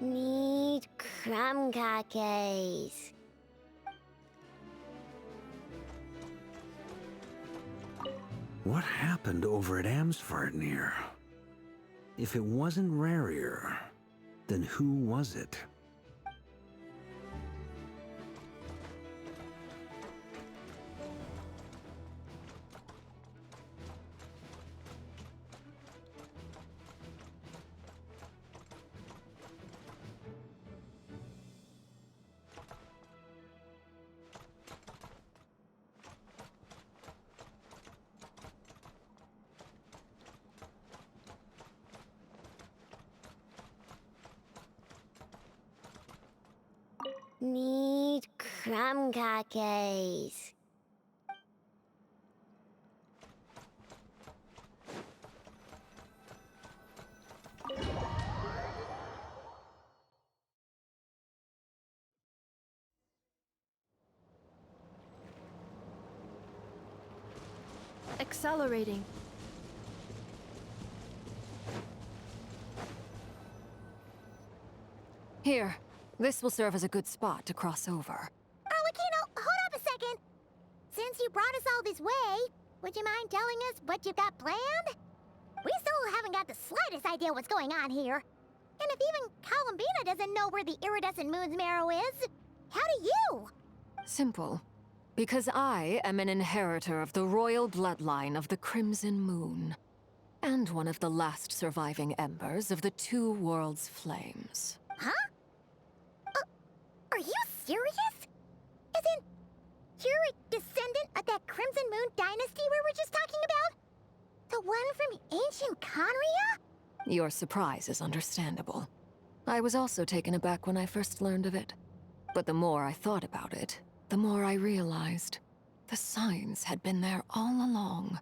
Need crumb cookies. What happened over at Amsvarnir? If it wasn't Rarier, then who was it? Need crumb cookies. Accelerating. Here, this will serve as a good spot to cross over. Arlecchino, hold up a second! Since you brought us all this way, would you mind telling us what you've got planned? We still haven't got the slightest idea what's going on here. And if even Columbina doesn't know where the iridescent moon's marrow is, how do you? Simple. Because I am an inheritor of the royal bloodline of the Crimson Moon, and one of the last surviving embers of the Two Worlds' flames. Huh? Are you serious? As in, you're a descendant of that Crimson Moon dynasty we were just talking about? The one from ancient Conria? Your surprise is understandable. I was also taken aback when I first learned of it. But the more I thought about it, the more I realized the signs had been there all along.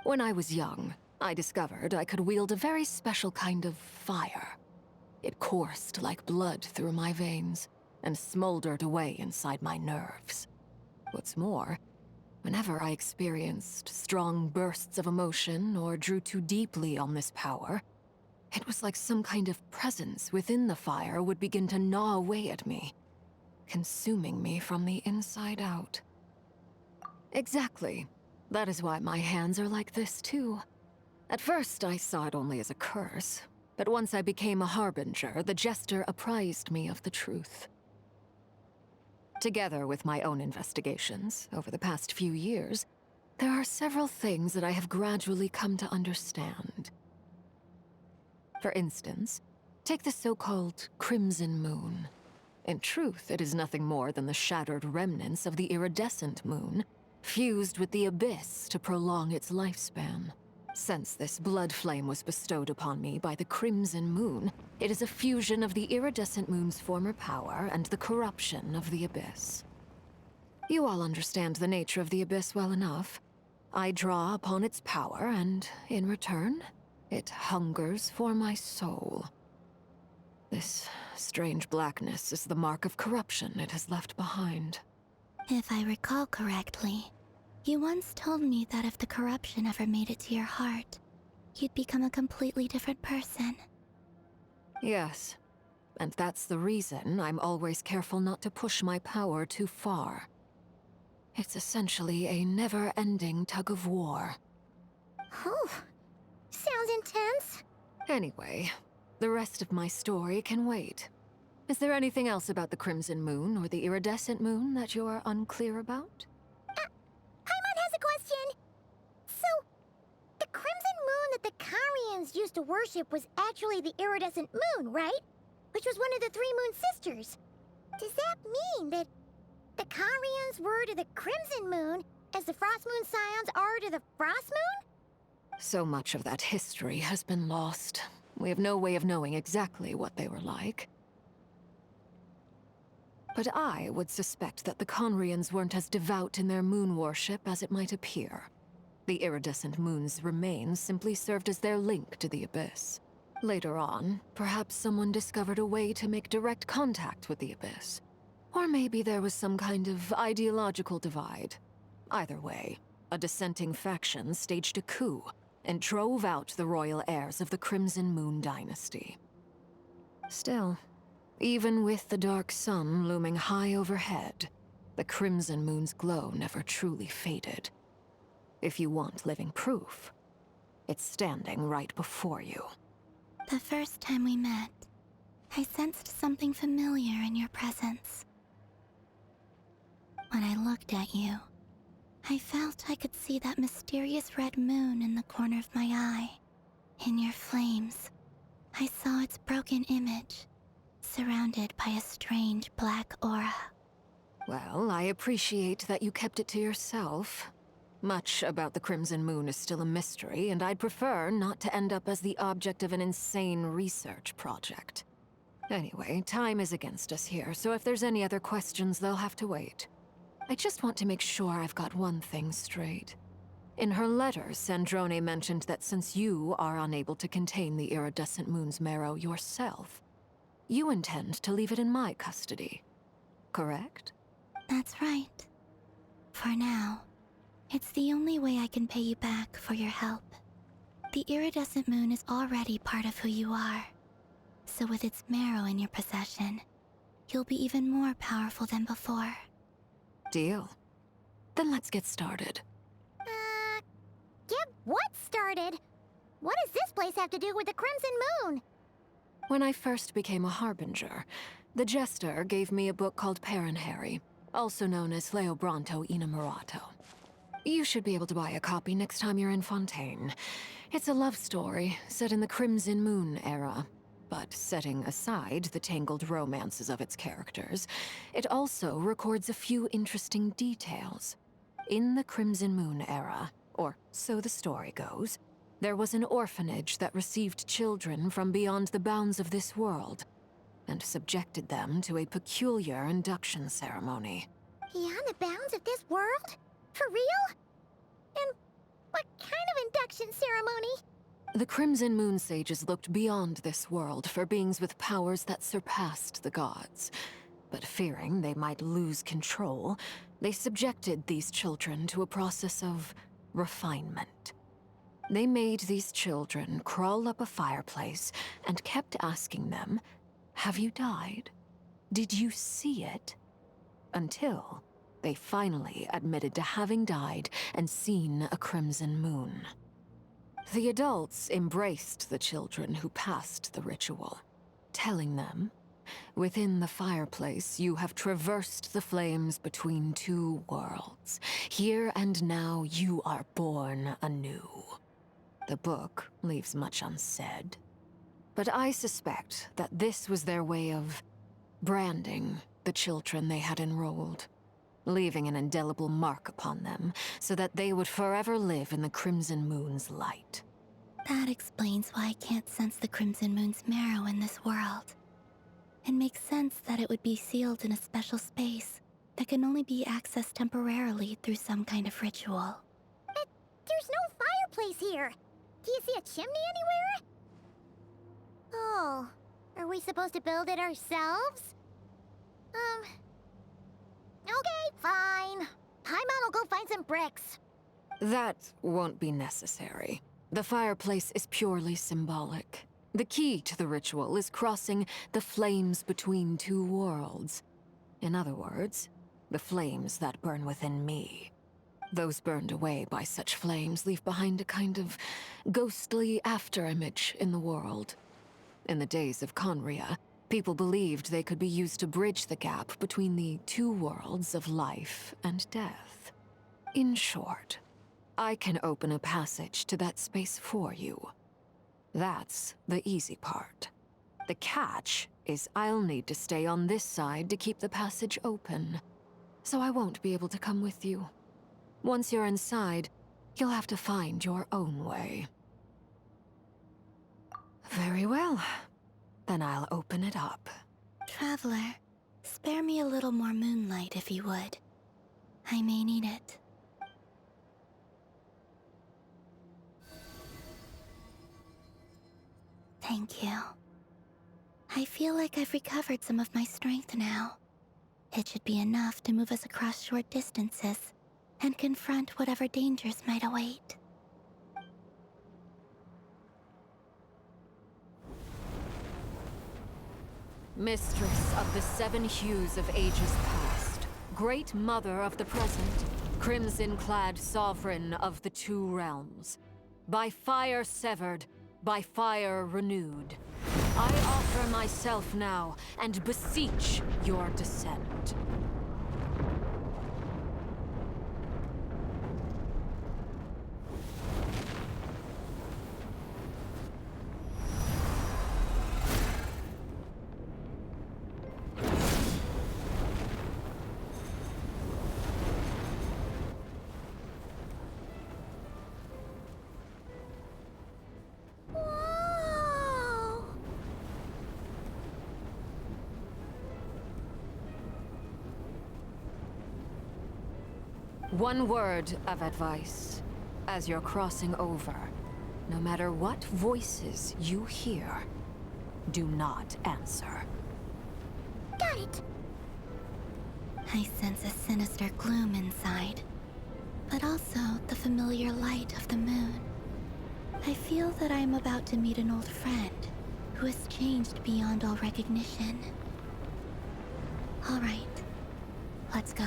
When I was young, I discovered I could wield a very special kind of fire. It coursed like blood through my veins and smoldered away inside my nerves. What's more, whenever I experienced strong bursts of emotion or drew too deeply on this power, it was like some kind of presence within the fire would begin to gnaw away at me, consuming me from the inside out. Exactly. That is why my hands are like this, too. At first, I saw it only as a curse, but once I became a harbinger, the Jester apprised me of the truth. Together with my own investigations, over the past few years, there are several things that I have gradually come to understand. For instance, take the so-called Crimson Moon. In truth, it is nothing more than the shattered remnants of the iridescent moon, fused with the abyss to prolong its lifespan. Since this blood flame was bestowed upon me by the Crimson Moon, it is a fusion of the iridescent moon's former power and the corruption of the abyss. You all understand the nature of the abyss well enough. I draw upon its power, and in return, it hungers for my soul. This strange blackness is the mark of corruption it has left behind. If I recall correctly, you once told me that if the corruption ever made it to your heart, you'd become a completely different person. Yes, and that's the reason I'm always careful not to push my power too far. It's essentially a never-ending tug-of-war. Oh, sounds intense. Anyway, the rest of my story can wait. Is there anything else about the Crimson Moon or the Iridescent Moon that you're unclear about? Paimon has a question. So, the Crimson Moon that the Carians used to worship was actually the Iridescent Moon, right? Which was one of the three Moon Sisters. Does that mean that the Carians were to the Crimson Moon as the Frost Moon Scions are to the Frost Moon? So much of that history has been lost. We have no way of knowing exactly what they were like. But I would suspect that the Conrians weren't as devout in their moon worship as it might appear. The iridescent moon's remains simply served as their link to the Abyss. Later on, perhaps someone discovered a way to make direct contact with the Abyss. Or maybe there was some kind of ideological divide. Either way, a dissenting faction staged a coup and drove out the royal heirs of the Crimson Moon dynasty. Still, Even with the dark sun looming high overhead, the Crimson Moon's glow never truly faded. If you want living proof, it's standing right before you. The first time we met, I sensed something familiar in your presence. When I looked at you, I felt I could see that mysterious red moon in the corner of my eye. In your flames, I saw its broken image, surrounded by a strange black aura. Well, I appreciate that you kept it to yourself. Much about the Crimson Moon is still a mystery, and I'd prefer not to end up as the object of an insane research project. Anyway, time is against us here, so if there's any other questions, they'll have to wait. I just want to make sure I've got one thing straight. In her letter, Sandrone mentioned that since you are unable to contain the iridescent moon's marrow yourself, you intend to leave it in my custody. Correct? That's right. For now, it's the only way I can pay you back for your help. The iridescent moon is already part of who you are. So with its marrow in your possession, you'll be even more powerful than before. Deal. Then let's get started. Get what started? What does this place have to do with the Crimson Moon? When I first became a Harbinger, the Jester gave me a book called Paranhari, also known as Leobranto Inamorato. You should be able to buy a copy next time you're in Fontaine. It's a love story set in the Crimson Moon era. But setting aside the tangled romances of its characters, it also records a few interesting details. In the Crimson Moon era, or so the story goes, there was an orphanage that received children from beyond the bounds of this world, and subjected them to a peculiar induction ceremony. Beyond the bounds of this world? For real? And what kind of induction ceremony? The Crimson Moon sages looked beyond this world for beings with powers that surpassed the gods. But fearing they might lose control, they subjected these children to a process of refinement. They made these children crawl up a fireplace and kept asking them, "Have you died? Did you see it?" Until they finally admitted to having died and seen a crimson moon. The adults embraced the children who passed the ritual, telling them, "Within the fireplace, you have traversed the flames between two worlds. Here and now, you are born anew." The book leaves much unsaid, but I suspect that this was their way of branding the children they had enrolled, leaving an indelible mark upon them so that they would forever live in the Crimson Moon's light. That explains why I can't sense the Crimson Moon's marrow in this world. It makes sense that it would be sealed in a special space that can only be accessed temporarily through some kind of ritual. But there's no fireplace here. Do you see a chimney anywhere? Oh, are we supposed to build it ourselves? Okay, fine. Paimon will go find some bricks. That won't be necessary. The fireplace is purely symbolic. The key to the ritual is crossing the flames between two worlds. In other words, the flames that burn within me. Those burned away by such flames leave behind a kind of ghostly afterimage in the world. In the days of Conria, people believed they could be used to bridge the gap between the two worlds of life and death. In short, I can open a passage to that space for you. That's the easy part. The catch is I'll need to stay on this side to keep the passage open, so I won't be able to come with you. Once you're inside, you'll have to find your own way. Very well. Then I'll open it up. Traveler, spare me a little more moonlight if you would. I may need it. Thank you. I feel like I've recovered some of my strength now. It should be enough to move us across short distances and confront whatever dangers might await. Mistress of the seven hues of ages past, great mother of the present, crimson-clad sovereign of the two realms. By fire severed, by fire renewed. I offer myself now and beseech your descent. Whoa! One word of advice. As you're crossing over, no matter what voices you hear, do not answer. Got it! I sense a sinister gloom inside, but also the familiar light of the moon. I feel that I am about to meet an old friend who has changed beyond all recognition. All right, let's go.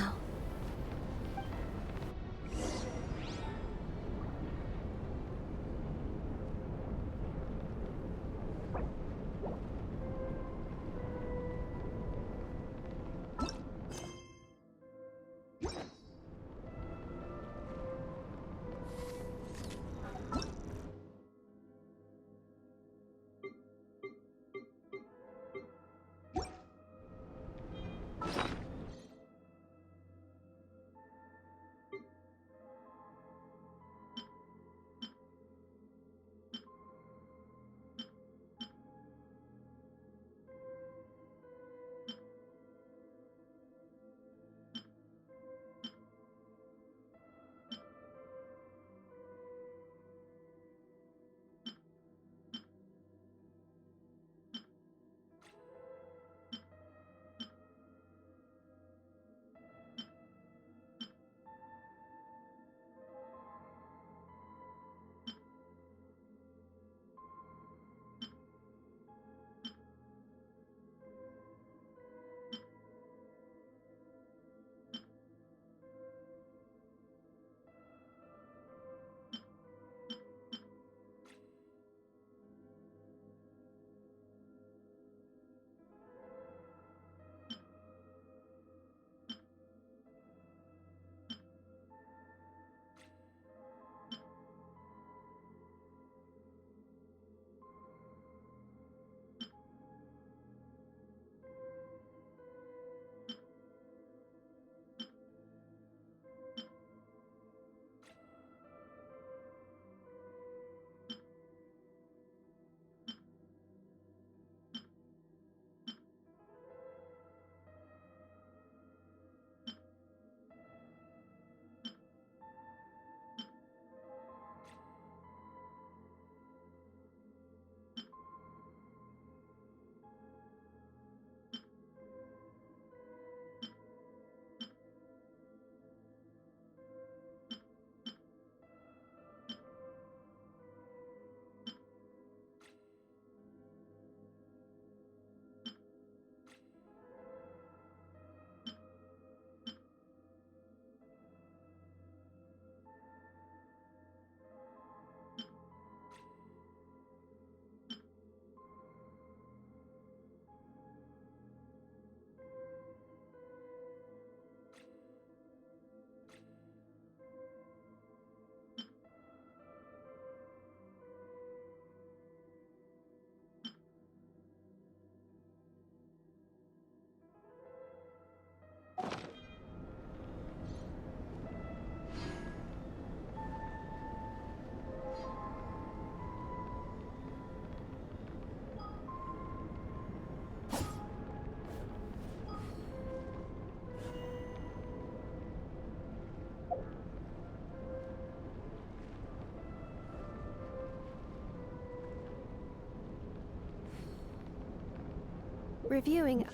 Reviewing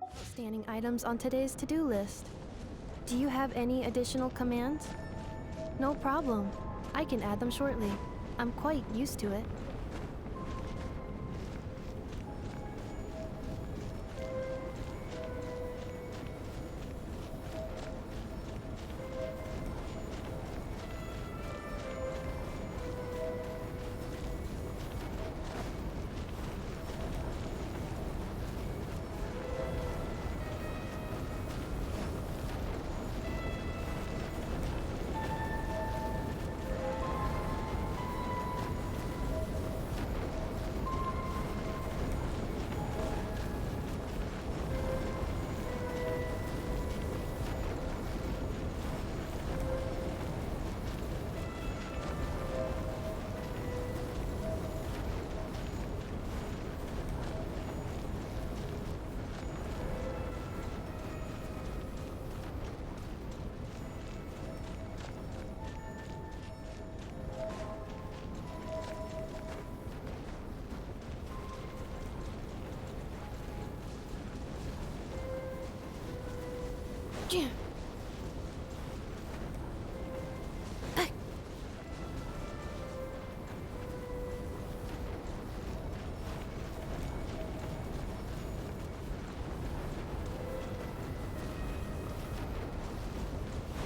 outstanding items on today's to-do list. Do you have any additional commands? No problem. I can add them shortly. I'm quite used to it.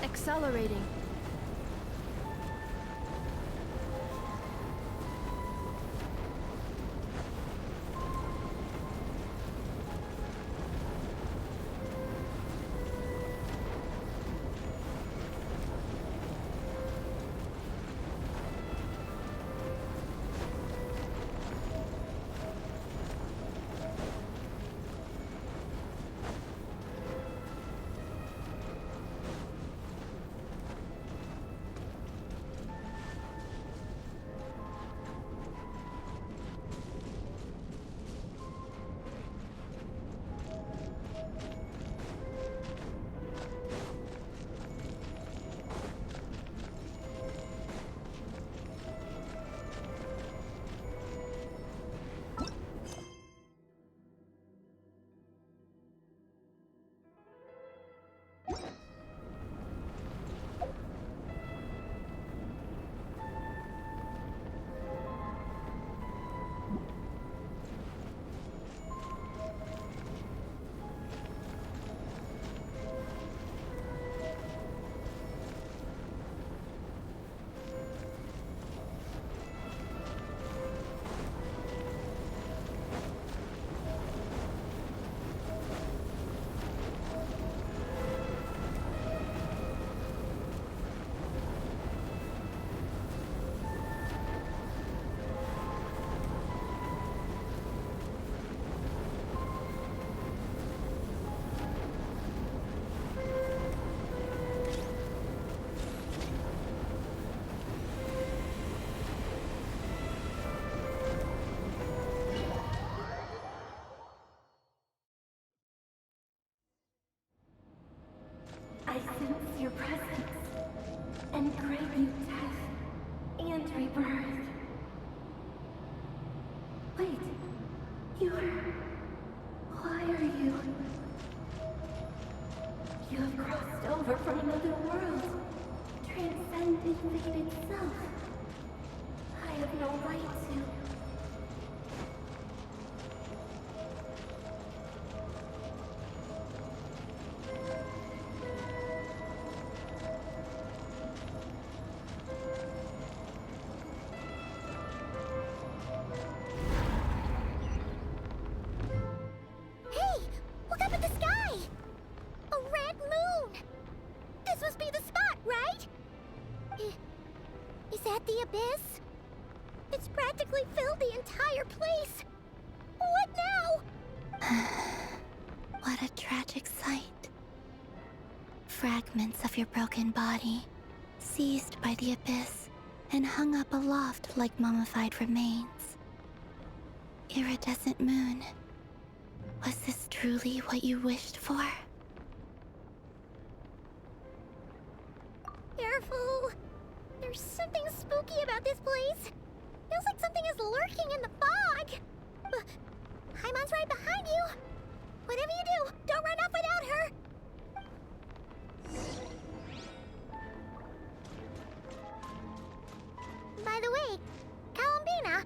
Accelerating. I sense your presence and crave you death and rebirth. Wait, why are you? You have crossed over from another world, transcended fate itself. I have no right to. The abyss? It's practically filled the entire place. What now? What a tragic sight. Fragments of your broken body, seized by the abyss, and hung up aloft like mummified remains. Iridescent moon, was this truly what you wished for? Careful. There's something spooky about this place. Feels like something is lurking in the fog. Paimon's right behind you. Whatever you do, don't run off without her. By the way, Columbina,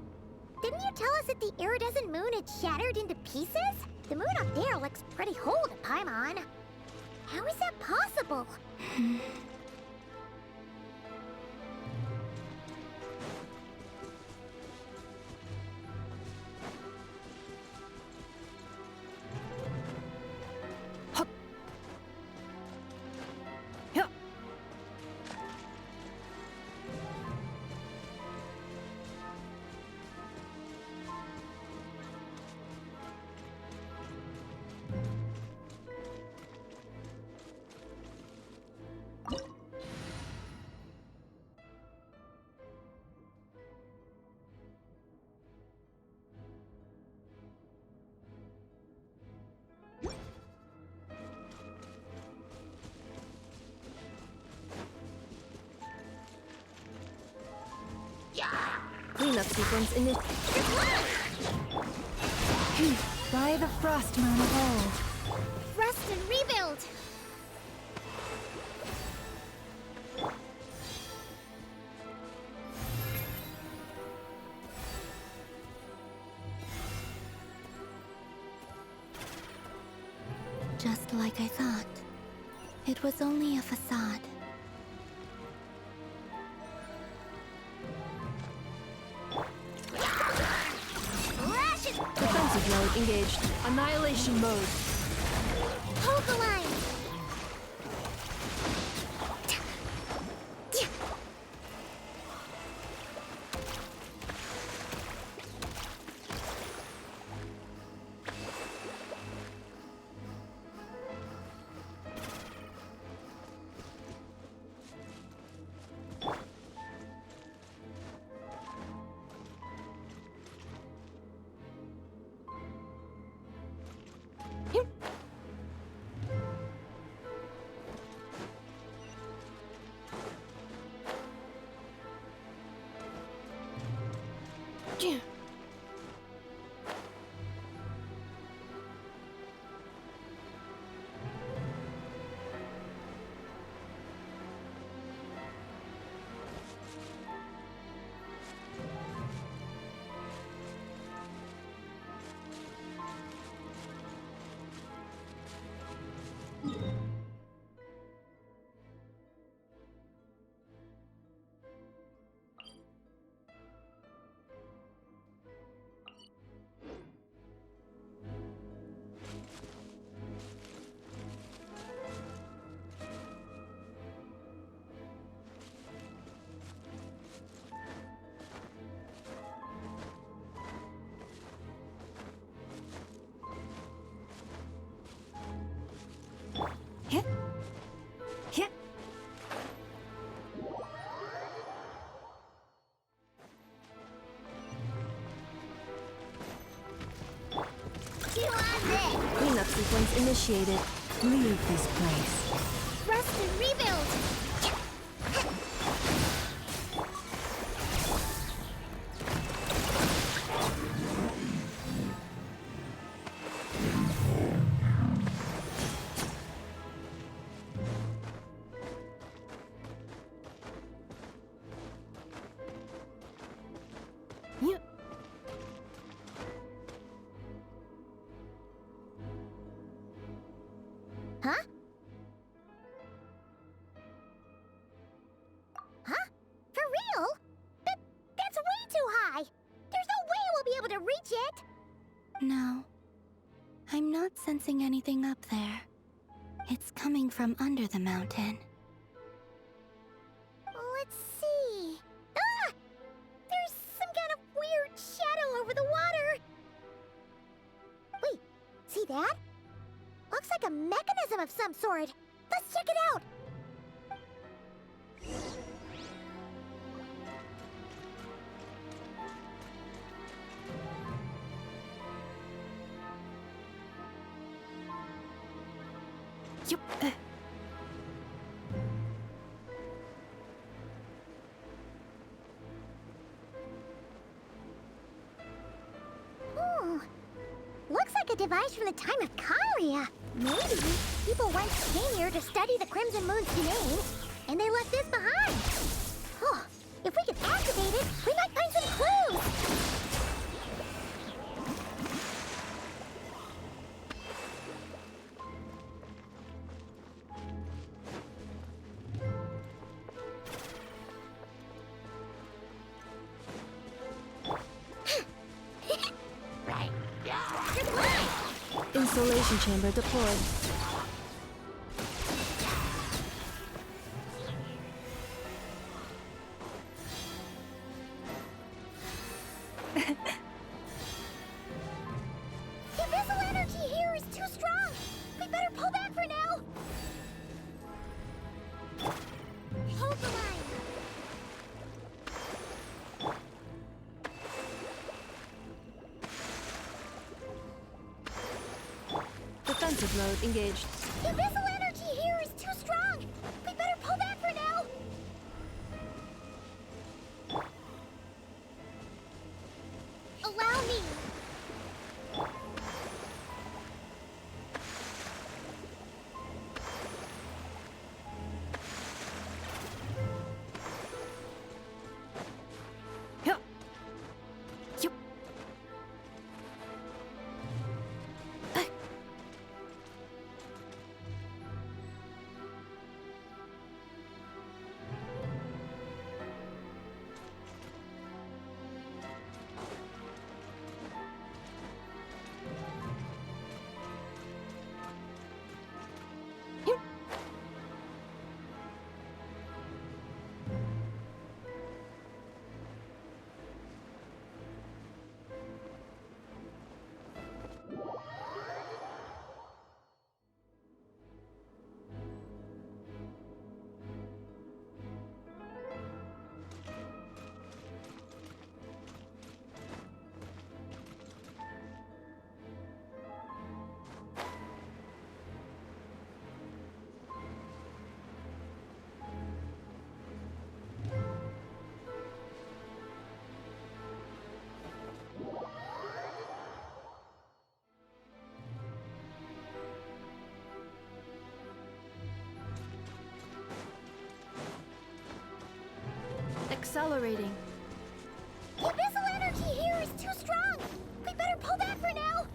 didn't you tell us that the iridescent moon had shattered into pieces? The moon up there looks pretty whole to Paimon. How is that possible? Cleanup sequence in By the frost moon of old. Rest and rebuild. Just like I thought. It was only a facade. Defensive mode engaged. Annihilation mode. Hold the line! Cleanup sequence initiated. Leave this place. Rest and rebuild! Huh? Huh? For real? That's way too high! There's no way we'll be able to reach it! No. I'm not sensing anything up there. It's coming from under the mountain. Let's see... Ah! There's some kind of weird shadow over the water! Wait, see that? Looks like a mechanism of some sort. Let's check it out! Looks like a device from the time of Karia. Maybe people once came here to study the Crimson Moon's domain, and they left this behind. Oh, if we could activate it, we might find some clues. Installation chamber deployed. The vessel energy here is too strong. We better pull back for now. Hold the line. Defensive mode engaged. The vessel energy here is too strong. We better pull back for now. Allow me. accelerating. The abyssal energy here is too strong! We better pull back for now!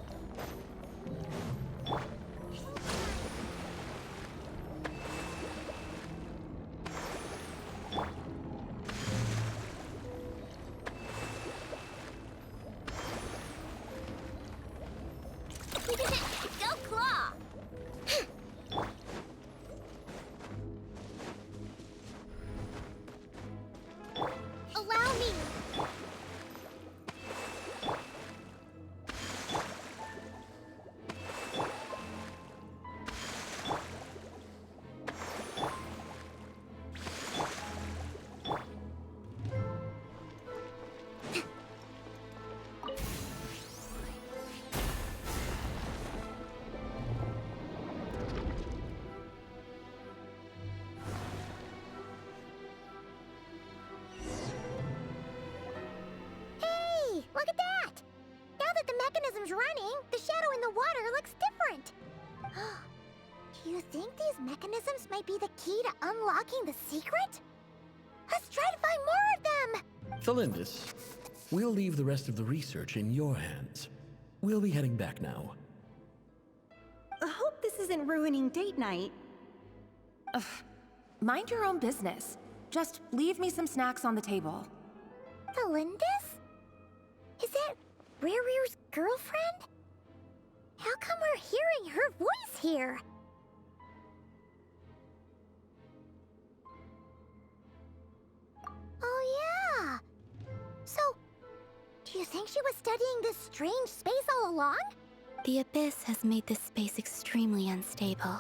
Go claw! Allow me! Hey, look at that! Now that the mechanism's running, the shadow in the water looks different. Do you think these mechanisms might be the key to unlocking the secret? Let's try to find more of them! Thalindis, we'll leave the rest of the research in your hands. We'll be heading back now. I hope this isn't ruining date night. Ugh. Mind your own business. Just leave me some snacks on the table. Thalindis? Is that Rare's girlfriend? How come we're hearing her voice here? Oh yeah! So, do you think she was studying this strange space all along? The Abyss has made this space extremely unstable.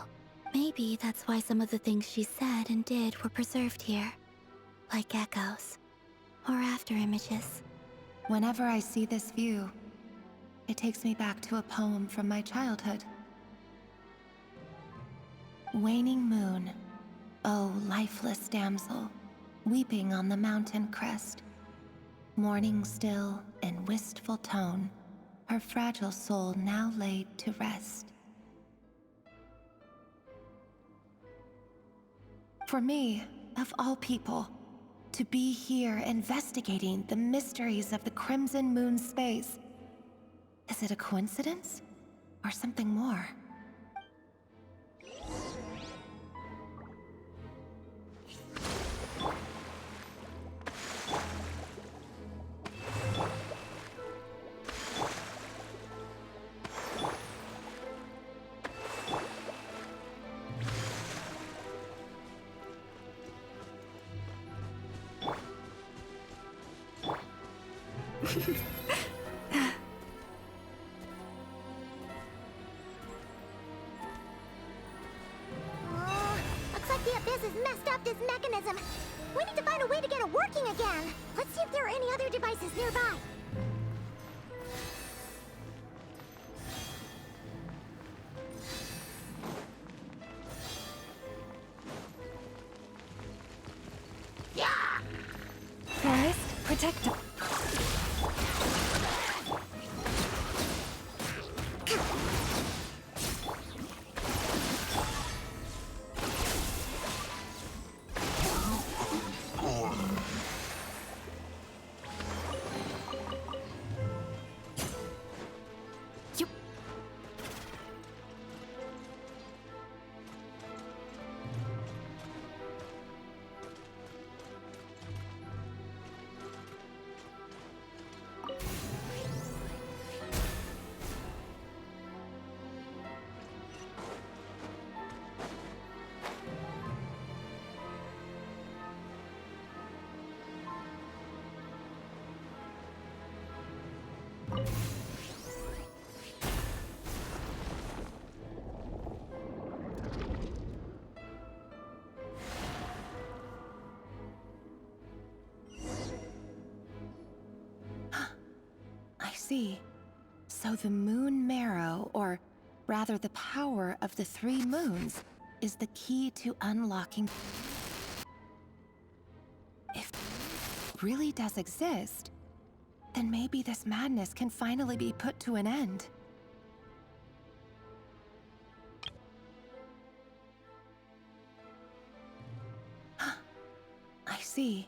Maybe that's why some of the things she said and did were preserved here. Like echoes. Or after images. Whenever I see this view, it takes me back to a poem from my childhood. Waning moon, oh lifeless damsel, weeping on the mountain crest. Mourning still in wistful tone, her fragile soul now laid to rest. For me, of all people, to be here investigating the mysteries of the Crimson Moon space. Is it a coincidence? Or something more? Looks like the Abyss has messed up this mechanism. We need to find a way to get it working again. Let's see if there are any other devices nearby. Forest, protect. I see. So the moon marrow, or rather the power of the 3 moons, is the key to unlocking. If it really does exist, then maybe this madness can finally be put to an end. I see.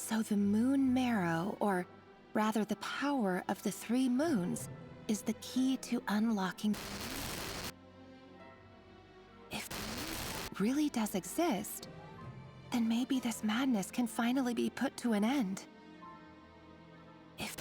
So the moon marrow, or rather the power of the 3 moons, is the key to unlocking. If it really does exist, then maybe this madness can finally be put to an end. If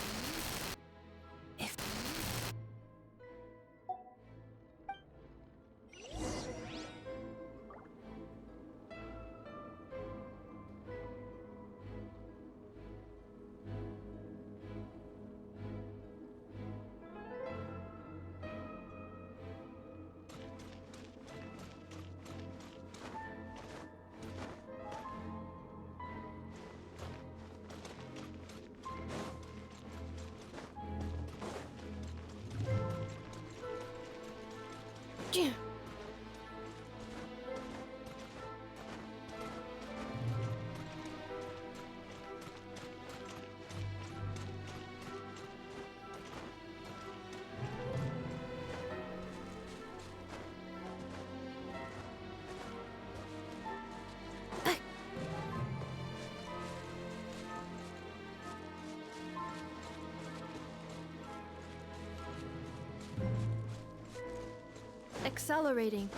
Accelerating.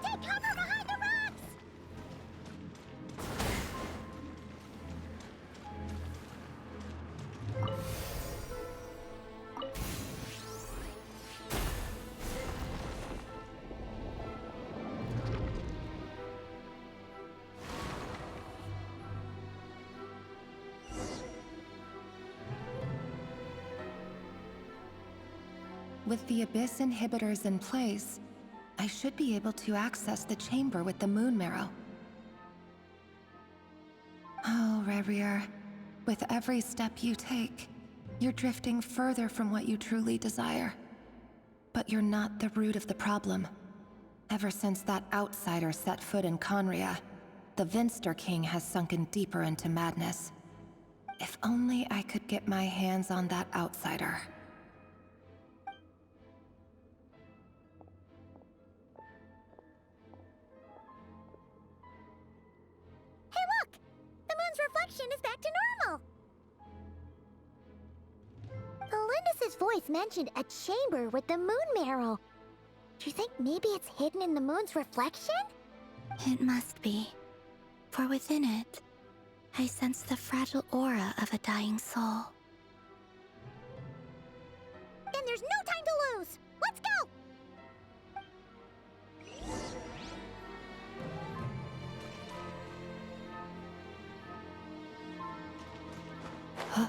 Take cover behind the rocks! With the Abyss inhibitors in place, I should be able to access the chamber with the moon marrow. Oh, Rarier, with every step you take, you're drifting further from what you truly desire. But you're not the root of the problem. Ever since that outsider set foot in Conria, the Vinster King has sunken deeper into madness. If only I could get my hands on that outsider. Hey look! The moon's reflection is back to normal! Belindus's voice mentioned a chamber with the moon marrow. Do you think maybe it's hidden in the moon's reflection? It must be. For within it, I sense the fragile aura of a dying soul. Then there's no time to lose! Let's go! Huh?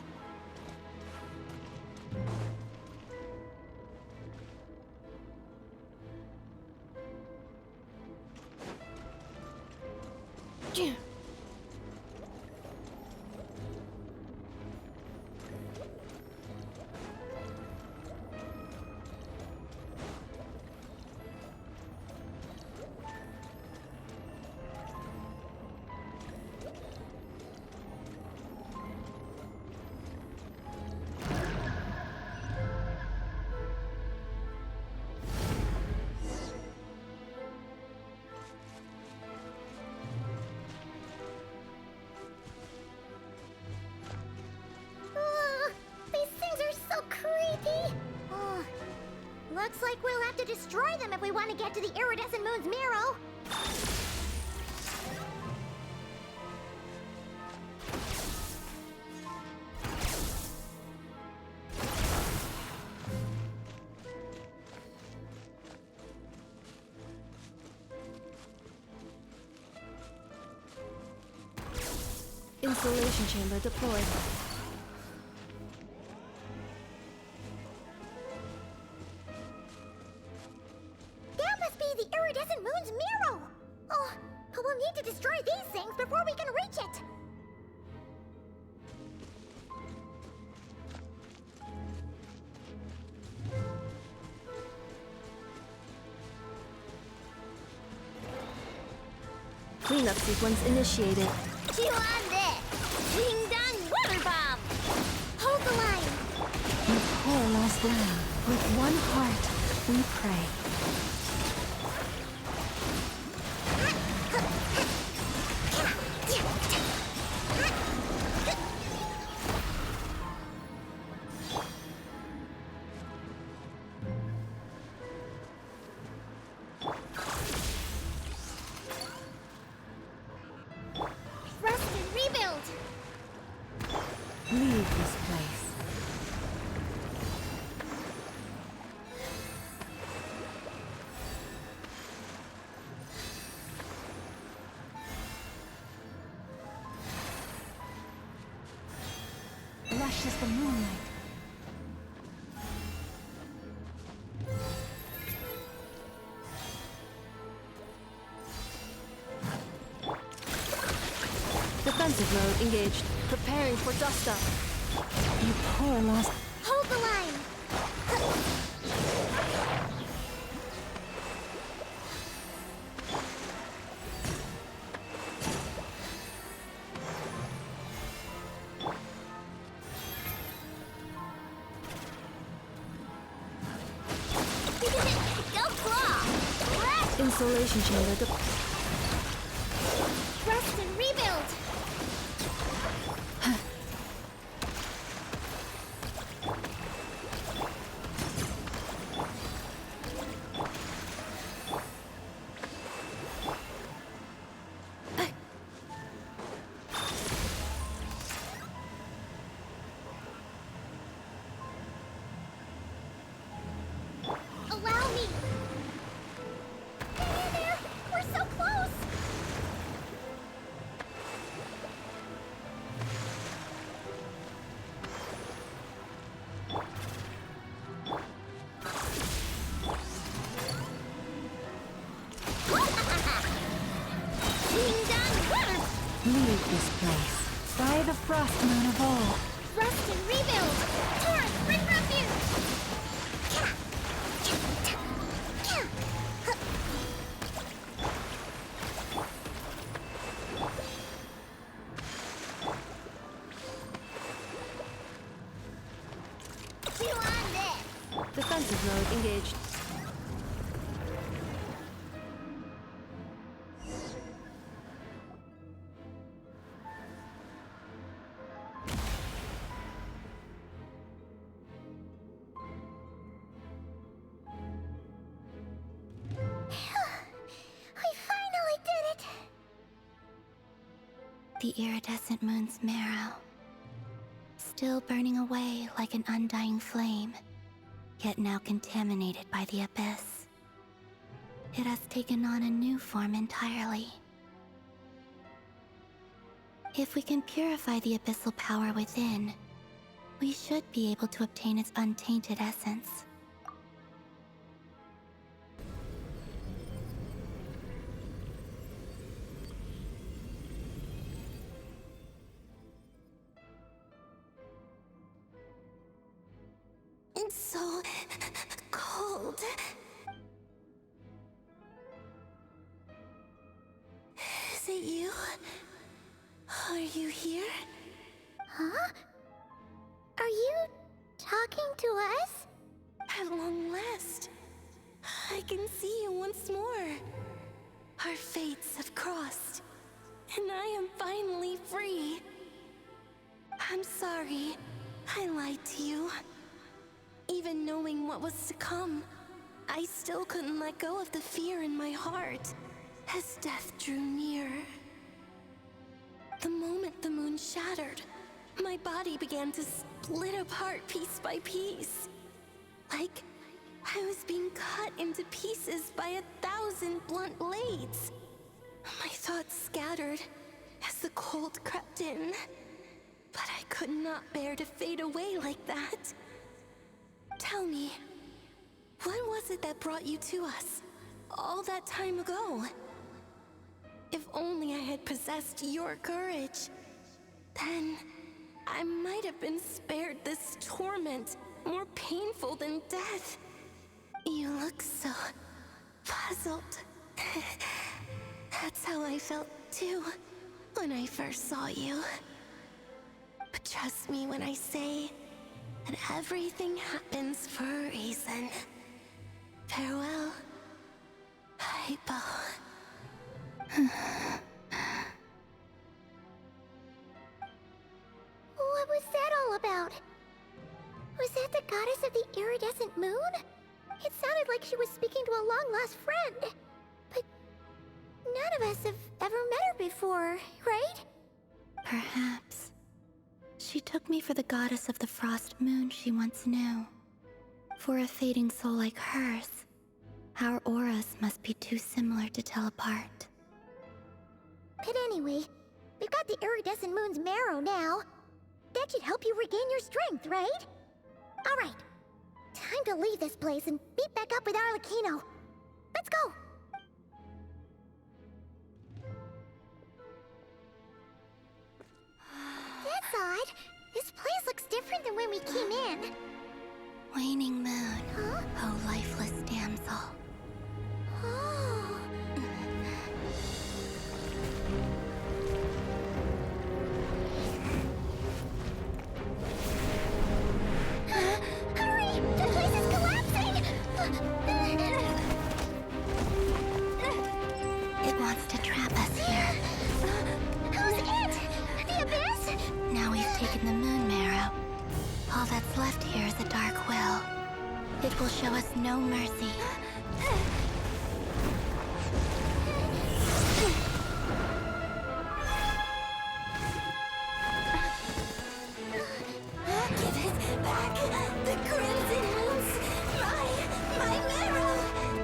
These things are so creepy! Looks like we'll have to destroy them if we want to get to the iridescent moon's marrow. Insulation chamber deployed. That must be the iridescent moon's marrow! Oh, but we'll need to destroy these things before we can reach it! Cleanup sequence initiated. Chew on this! Ding dong water bomb! Hold the line! You poor lost lamb. With one heart, we pray. Rest and rebuild! Leave this place. Lush as the moonlight. Defensive mode engaged. Preparing for dust up. You poor lost. Hold the line! Go claw! Insulation chamber. Rest and rebuild! Allow me! There! We're so close! Ding dong water! Leave this place. By the frost moon of old. Rest and rebuild! Torrent, bring refuge! Chew on this! Defensive mode engaged. We finally did it! The iridescent moon's marrow, still burning away like an undying flame, yet now contaminated by the abyss. It has taken on a new form entirely. If we can purify the abyssal power within, we should be able to obtain its untainted essence. It's so cold. Is it you? Are you here? Huh? Are you talking to us? At long last, I can see you once more. Our fates have crossed, and I am finally free. I'm sorry, I lied to you. Even knowing what was to come, I still couldn't let go of the fear in my heart as death drew near. The moment the moon shattered, my body began to split apart piece by piece. Like I was being cut into pieces by 1,000 blunt blades. My thoughts scattered as the cold crept in, but I could not bear to fade away like that. Tell me, what was it that brought you to us all that time ago? If only I had possessed your courage, then I might have been spared this torment more painful than death. You look so puzzled. That's how I felt too, when I first saw you. But trust me when I say that everything happens for a reason. Farewell, Hypo. What was that all about? Was that the goddess of the iridescent moon? It sounded like she was speaking to a long-lost friend. But none of us have ever met her before, right? Perhaps. She took me for the goddess of the frost moon she once knew. For a fading soul like hers, our auras must be too similar to tell apart. But anyway, we've got the iridescent moon's marrow now. That should help you regain your strength, right? Alright, time to leave this place and meet back up with Arlecchino. Let's go! That's odd. This place looks different than when we came in. Waning moon, Huh? oh lifeless damsel. Oh. Hurry! The place is collapsing! It wants to trap us here. Who's it? The Abyss? Now we've taken the moon marrow. All that's left here is a dark will. It will show us no mercy. Give it back! The Crimson Moons! My marrow!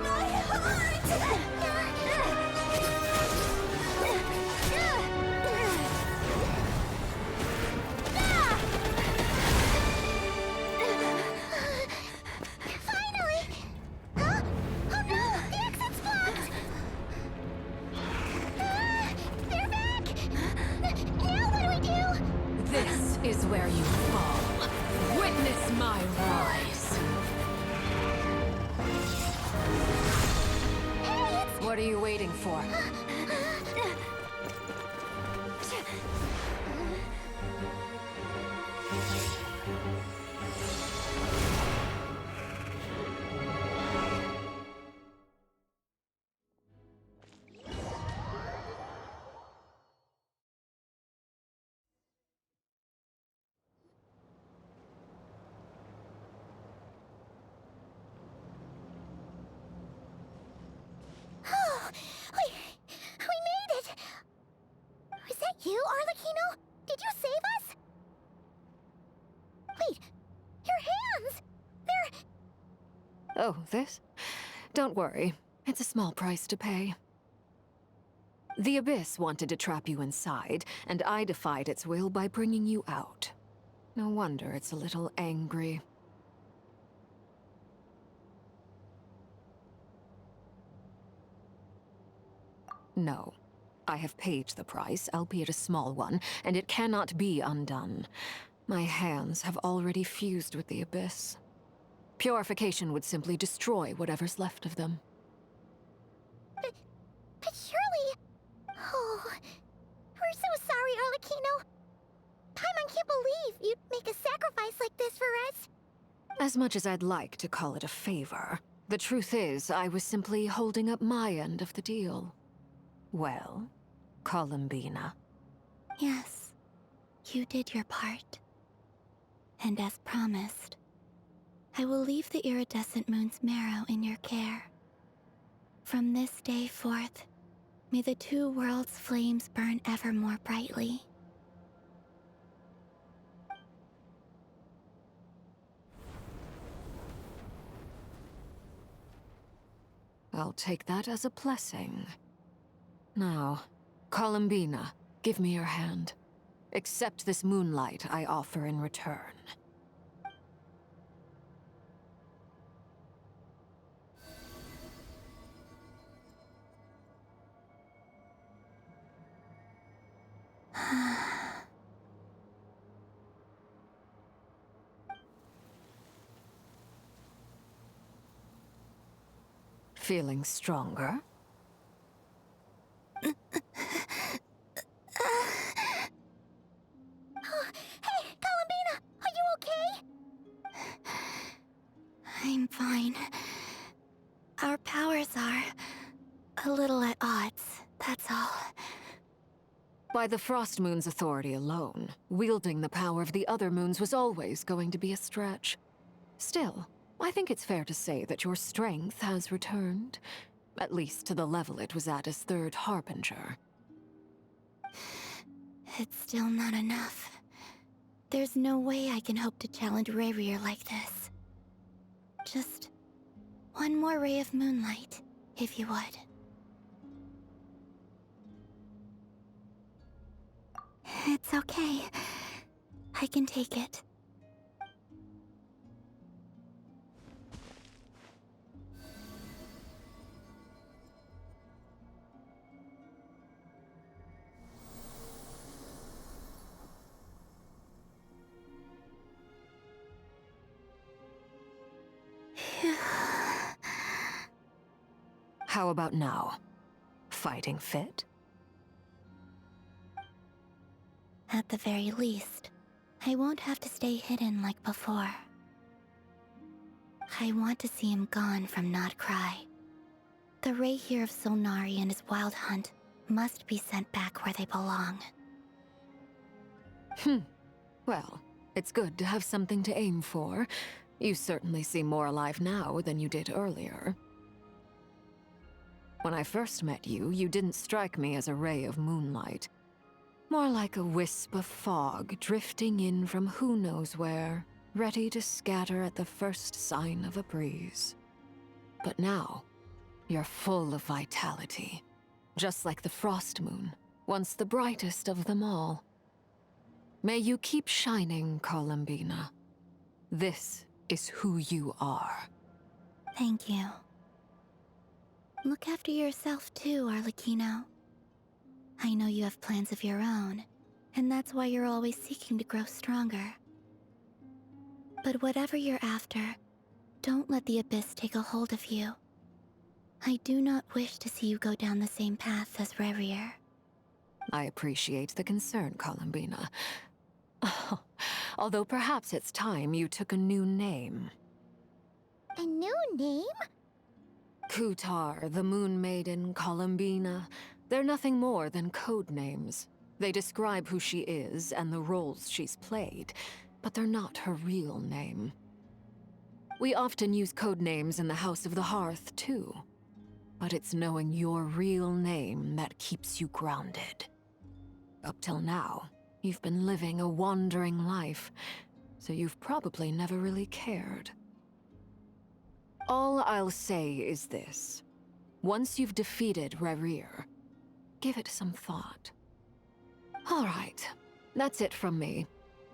My heart! Finally! Huh? Oh no! The exit's blocked! They're back! Now what do we do? This is where you fall. Witness my rise. Hey, it's... What are you waiting for? Oh, we made it! Was that you, Arlecchino? Did you save us? Wait, your hands! They're... Oh, this? Don't worry. It's a small price to pay. The Abyss wanted to trap you inside, and I defied its will by bringing you out. No wonder it's a little angry. No. I have paid the price, albeit a small one, and it cannot be undone. My hands have already fused with the Abyss. Purification would simply destroy whatever's left of them. But surely... Oh, we're so sorry, Arlecchino. Paimon can't believe you'd make a sacrifice like this for us. As much as I'd like to call it a favor, the truth is I was simply holding up my end of the deal. Well, Columbina. Yes, you did your part. And as promised, I will leave the iridescent moon's marrow in your care. From this day forth, may the two worlds' flames burn ever more brightly. I'll take that as a blessing. Now, Columbina, give me your hand. Accept this moonlight I offer in return. Feeling stronger? I'm fine. Our powers are a little at odds, that's all. By the Frost Moon's authority alone, wielding the power of the other moons was always going to be a stretch. Still, I think it's fair to say that your strength has returned, at least to the level it was at as Third Harbinger. It's still not enough. There's no way I can hope to challenge Rarier like this. Just one more ray of moonlight, if you would. It's okay. I can take it. How about now? Fighting fit? At the very least, I won't have to stay hidden like before. I want to see him gone from Not Cry. The Ray here of Solnari and his wild hunt must be sent back where they belong. Well, it's good to have something to aim for. You certainly seem more alive now than you did earlier. When I first met you, you didn't strike me as a ray of moonlight. More like a wisp of fog drifting in from who knows where, ready to scatter at the first sign of a breeze. But now, you're full of vitality, just like the Frost Moon, once the brightest of them all. May you keep shining, Columbina. This is who you are. Thank you. Look after yourself too, Arlecchino. I know you have plans of your own, and that's why you're always seeking to grow stronger. But whatever you're after, don't let the Abyss take a hold of you. I do not wish to see you go down the same path as Rarier. I appreciate the concern, Columbina. Although perhaps it's time you took a new name. A new name? Kutar, the Moon Maiden, Columbina, they're nothing more than code names. They describe who she is and the roles she's played, but they're not her real name. We often use code names in the House of the Hearth, too. But it's knowing your real name that keeps you grounded. Up till now, you've been living a wandering life, so you've probably never really cared. All I'll say is this. Once you've defeated Rarier, give it some thought. All right, that's it from me.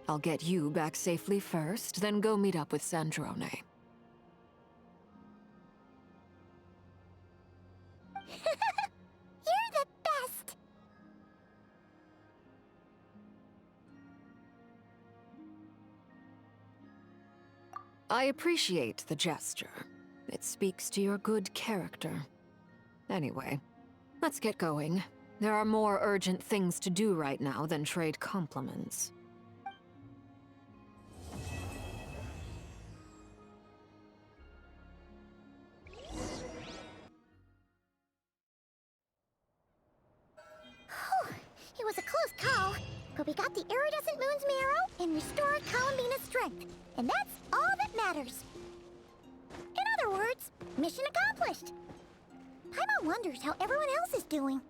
I'll get you back safely first, then go meet up with Sandrone. You're the best! I appreciate the gesture. It speaks to your good character. Anyway, let's get going. There are more urgent things to do right now than trade compliments. It was a close call, but we got the iridescent moon's marrow and restored Columbina's strength, and that's all that matters. In other words, mission accomplished. Paimon wonders how everyone else is doing.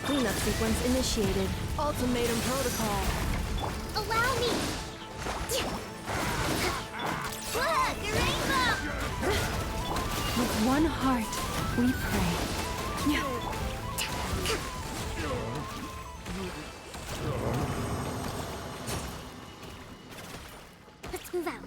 Cleanup sequence initiated. Ultimatum protocol. Allow me! Look, a rainbow! With one heart, we pray. Let's move out.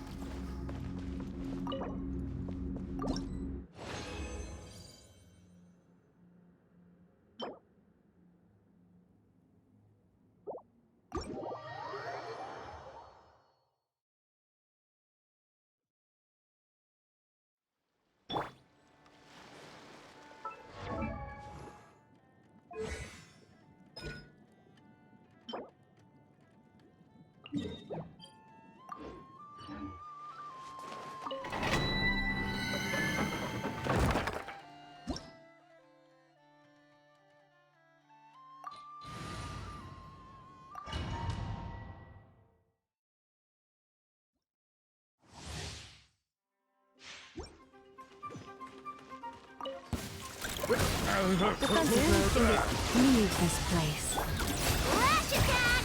Leave this place. Flash attack!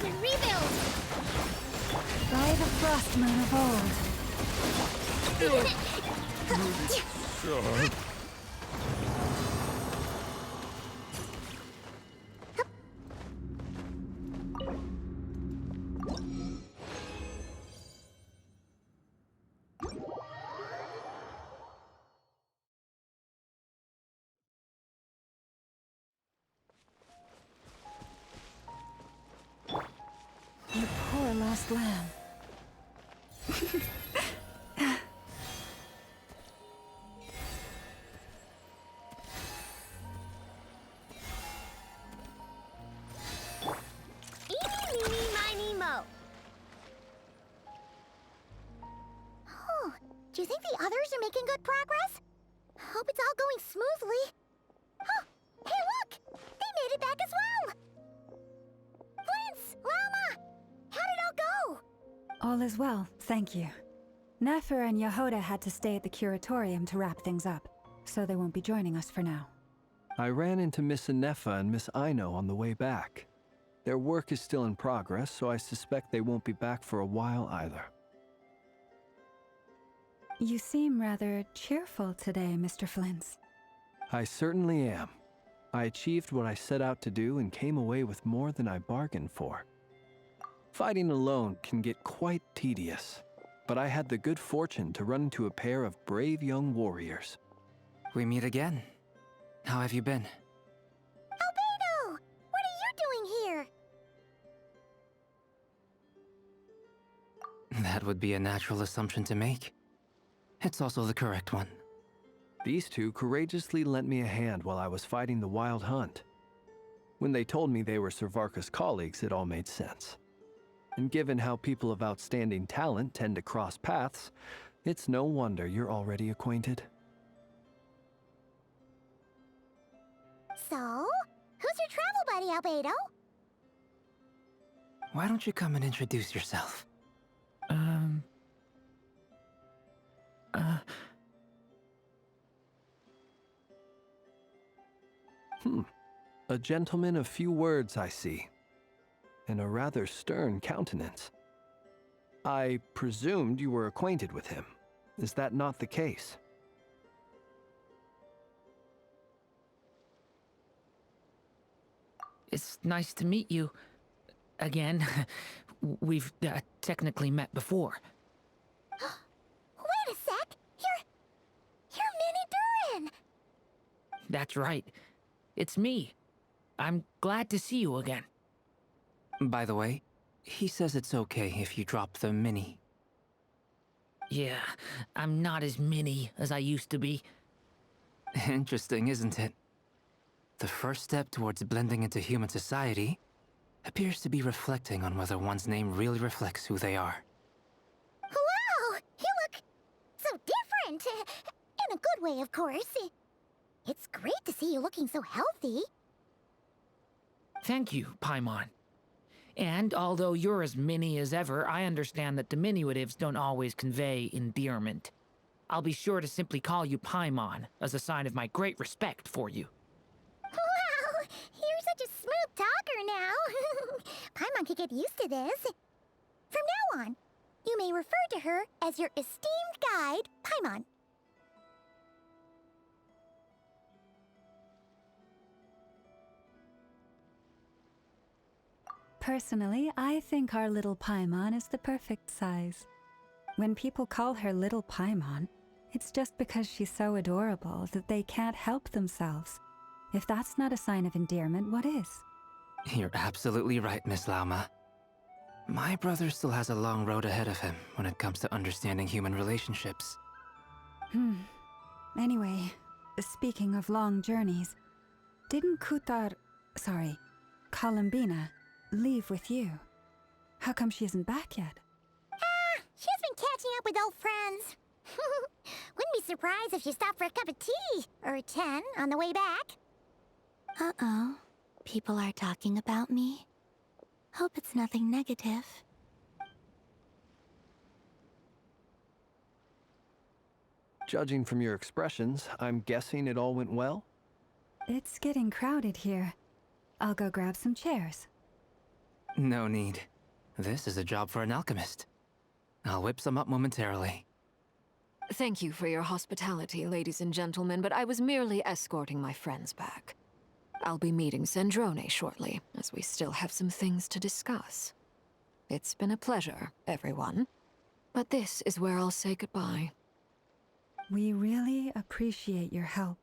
Rebuild! By the frost moon of old. You poor lost lamb. Eeny, meeny, miny, mo. Oh, do you think the others are making good progress? Hope it's all going smoothly. Oh, hey look! They made it back as well! Flint's! Llama! How did it all go? All is well, thank you. Nefer and Yehoda had to stay at the curatorium to wrap things up, so they won't be joining us for now. I ran into Miss Anefa and Miss Aino on the way back. Their work is still in progress, so I suspect they won't be back for a while either. You seem rather cheerful today, Mr. Flint's. I certainly am. I achieved what I set out to do and came away with more than I bargained for. Fighting alone can get quite tedious, but I had the good fortune to run into a pair of brave young warriors. We meet again. How have you been? Albedo! What are you doing here? That would be a natural assumption to make. It's also the correct one. These two courageously lent me a hand while I was fighting the Wild Hunt. When they told me they were Servarka's colleagues, it all made sense. And given how people of outstanding talent tend to cross paths, it's no wonder you're already acquainted. So, who's your travel buddy, Albedo? Why don't you come and introduce yourself? A gentleman of few words, I see. And a rather stern countenance. I presumed you were acquainted with him. Is that not the case? It's nice to meet you. Again. We've technically met before. Wait a sec! You're Minnie Durin! That's right. It's me. I'm glad to see you again. By the way, he says it's okay if you drop the mini. Yeah, I'm not as mini as I used to be. Interesting, isn't it? The first step towards blending into human society appears to be reflecting on whether one's name really reflects who they are. Wow! You look so different! In a good way, of course. It's great to see you looking so healthy. Thank you, Paimon. And although you're as mini as ever, I understand that diminutives don't always convey endearment. I'll be sure to simply call you Paimon, as a sign of my great respect for you. Wow, you're such a smooth talker now. Paimon could get used to this. From now on, you may refer to her as your esteemed guide, Paimon. Personally, I think our little Paimon is the perfect size. When people call her Little Paimon, it's just because she's so adorable that they can't help themselves. If that's not a sign of endearment, what is? You're absolutely right, Miss Lauma. My brother still has a long road ahead of him when it comes to understanding human relationships. Anyway, speaking of long journeys, didn't Columbina, leave with you? How come she isn't back yet? She's been catching up with old friends. Wouldn't be surprised if she stopped for a cup of tea or 10 on the way back. Uh-oh. People are talking about me. Hope it's nothing negative. Judging from your expressions, I'm guessing it all went well? It's getting crowded here. I'll go grab some chairs. No need. This is a job for an alchemist. I'll whip some up momentarily. Thank you for your hospitality, ladies and gentlemen, but I was merely escorting my friends back. I'll be meeting Sandrone shortly, as we still have some things to discuss. It's been a pleasure, everyone. But this is where I'll say goodbye. We really appreciate your help.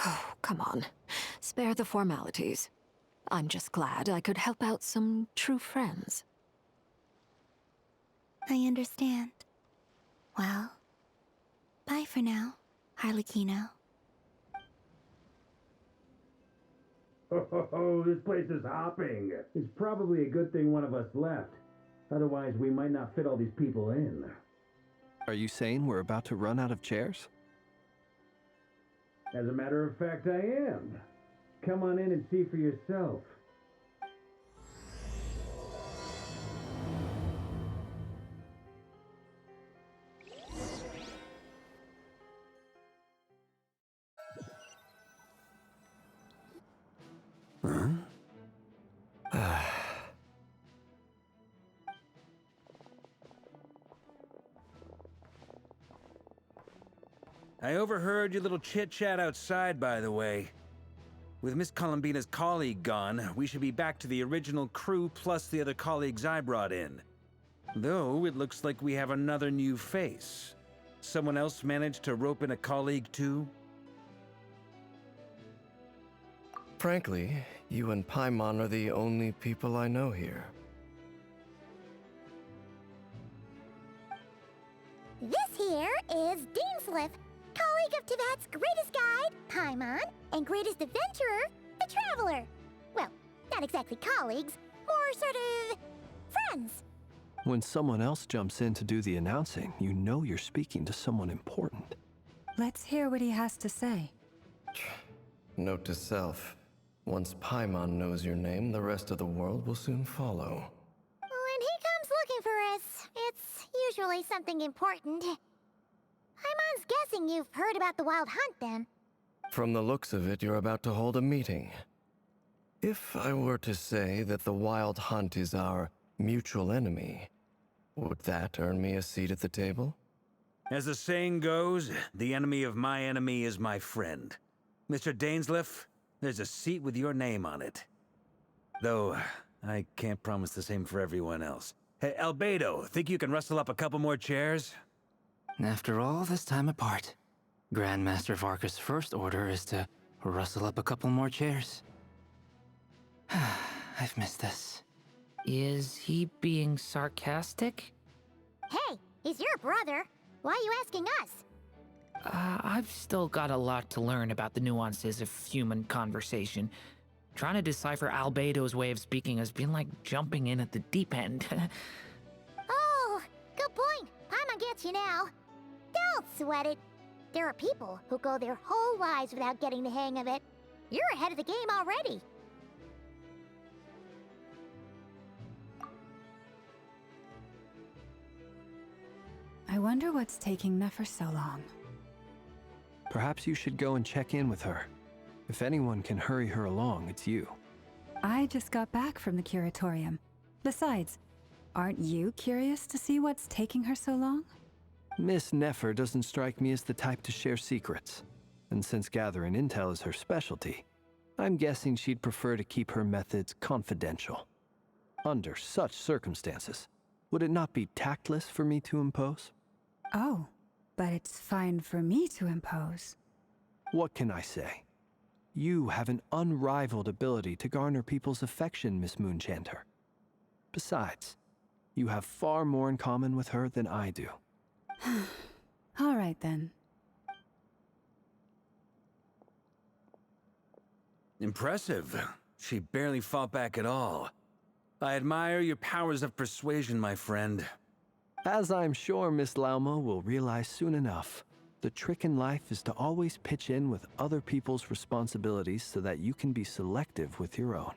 Oh, come on. Spare the formalities. I'm just glad I could help out some true friends. I understand. Well, bye for now, Harlequino. Oh, this place is hopping. It's probably a good thing one of us left. Otherwise, we might not fit all these people in. Are you saying we're about to run out of chairs? As a matter of fact, I am. Come on in and see for yourself. I overheard your little chit-chat outside, by the way. With Miss Columbina's colleague gone, we should be back to the original crew plus the other colleagues I brought in. Though, it looks like we have another new face. Someone else managed to rope in a colleague too? Frankly, you and Paimon are the only people I know here. This here is Deansliff, colleague of Teyvat's greatest guide, Paimon, and greatest adventurer, the Traveler. Well, not exactly colleagues, more sort of friends. When someone else jumps in to do the announcing, you know you're speaking to someone important. Let's hear what he has to say. Note to self. Once Paimon knows your name, the rest of the world will soon follow. When he comes looking for us, it's usually something important. Paimon's guessing you've heard about the Wild Hunt, then. From the looks of it, you're about to hold a meeting. If I were to say that the Wild Hunt is our mutual enemy, would that earn me a seat at the table? As the saying goes, the enemy of my enemy is my friend. Mr. Dainsliff, there's a seat with your name on it. Though, I can't promise the same for everyone else. Hey, Albedo, think you can rustle up a couple more chairs? After all this time apart, Grandmaster Varka's first order is to rustle up a couple more chairs. I've missed this. Is he being sarcastic? Hey, he's your brother. Why are you asking us? I've still got a lot to learn about the nuances of human conversation. Trying to decipher Albedo's way of speaking has been like jumping in at the deep end. Oh, good point. Paimon gets you now. Don't sweat it. There are people who go their whole lives without getting the hang of it. You're ahead of the game already. I wonder what's taking Nefer so long. Perhaps you should go and check in with her. If anyone can hurry her along, it's you. I just got back from the curatorium. Besides, aren't you curious to see what's taking her so long? Miss Nefer doesn't strike me as the type to share secrets. And since gathering intel is her specialty, I'm guessing she'd prefer to keep her methods confidential. Under such circumstances, would it not be tactless for me to impose? Oh, but it's fine for me to impose. What can I say? You have an unrivaled ability to garner people's affection, Miss Moonchanter. Besides, you have far more in common with her than I do. All right then. Impressive. She barely fought back at all. I admire your powers of persuasion, my friend. As I'm sure Miss Lauma will realize soon enough, the trick in life is to always pitch in with other people's responsibilities so that you can be selective with your own.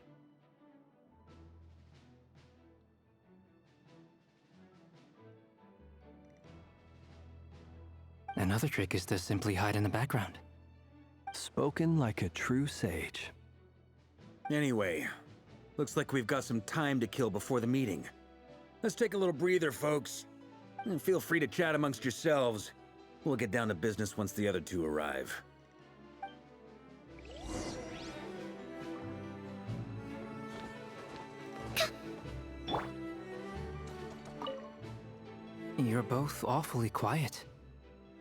Another trick is to simply hide in the background. Spoken like a true sage. Anyway, looks like we've got some time to kill before the meeting. Let's take a little breather, folks. And feel free to chat amongst yourselves. We'll get down to business once the other two arrive. You're both awfully quiet.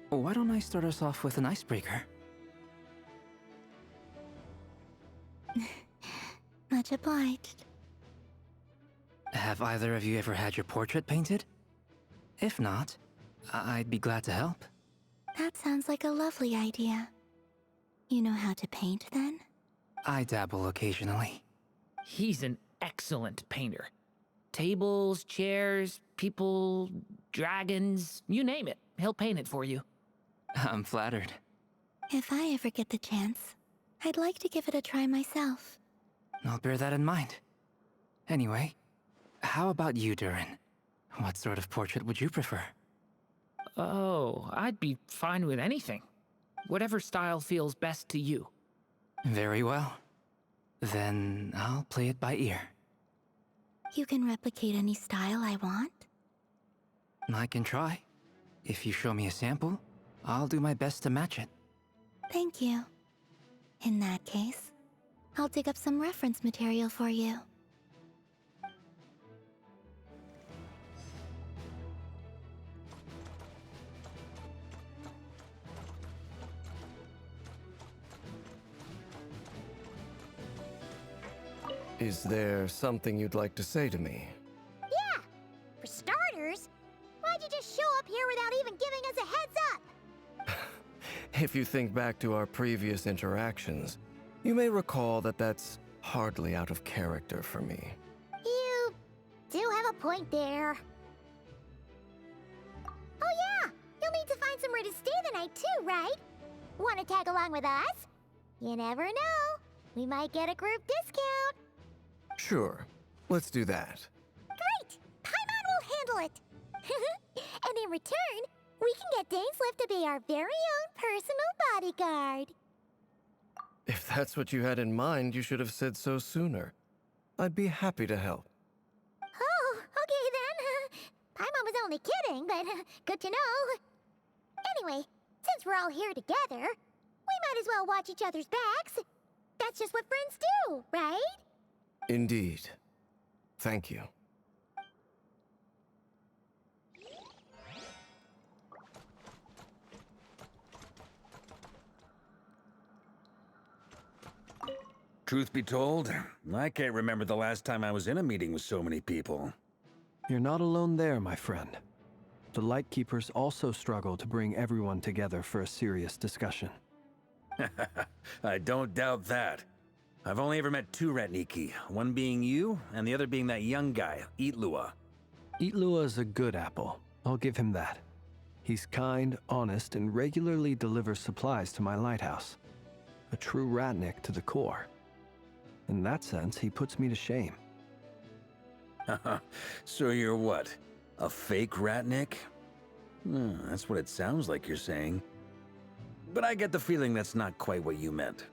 Why don't I start us off with an icebreaker? Much obliged. Have either of you ever had your portrait painted? If not, I'd be glad to help. That sounds like a lovely idea. You know how to paint, then? I dabble occasionally. He's an excellent painter. Tables, chairs, people, dragons, you name it. He'll paint it for you. I'm flattered. If I ever get the chance, I'd like to give it a try myself. I'll bear that in mind. Anyway, how about you, Durin? What sort of portrait would you prefer? Oh, I'd be fine with anything. Whatever style feels best to you. Very well. Then I'll play it by ear. You can replicate any style I want? I can try. If you show me a sample, I'll do my best to match it. Thank you. In that case, I'll dig up some reference material for you. Is there something you'd like to say to me? Yeah! For starters, why'd you just show up here without even giving us a heads up? If you think back to our previous interactions, you may recall that that's hardly out of character for me. You do have a point there. Oh yeah! You'll need to find somewhere to stay the night too, right? Want to tag along with us? You never know. We might get a group discount. Sure, let's do that. Great! Paimon will handle it! And in return, we can get Dainslift to be our very own personal bodyguard. If that's what you had in mind, you should have said so sooner. I'd be happy to help. Oh, okay then. Paimon was only kidding, but good to know. Anyway, since we're all here together, we might as well watch each other's backs. That's just what friends do, right? Indeed. Thank you. Truth be told, I can't remember the last time I was in a meeting with so many people. You're not alone there, my friend. The Lightkeepers also struggle to bring everyone together for a serious discussion. I don't doubt that. I've only ever met two Ratniki, one being you, and the other being that young guy, Itlua. Itlua is a good apple. I'll give him that. He's kind, honest, and regularly delivers supplies to my lighthouse. A true Ratnik to the core. In that sense, he puts me to shame. So you're what? A fake Ratnik? That's what it sounds like you're saying. But I get the feeling that's not quite what you meant.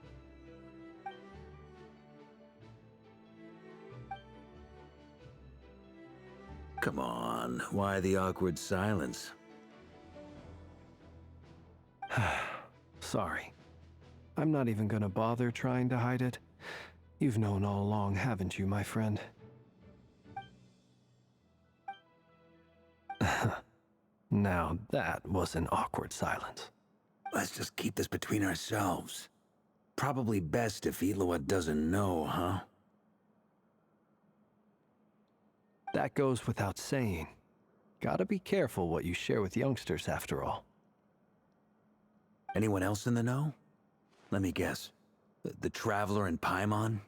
Come on, why the awkward silence? Sorry. I'm not even gonna bother trying to hide it. You've known all along, haven't you, my friend? Now that was an awkward silence. Let's just keep this between ourselves. Probably best if Eloa doesn't know, huh? That goes without saying. Gotta be careful what you share with youngsters, after all. Anyone else in the know? Let me guess. The Traveler and Paimon?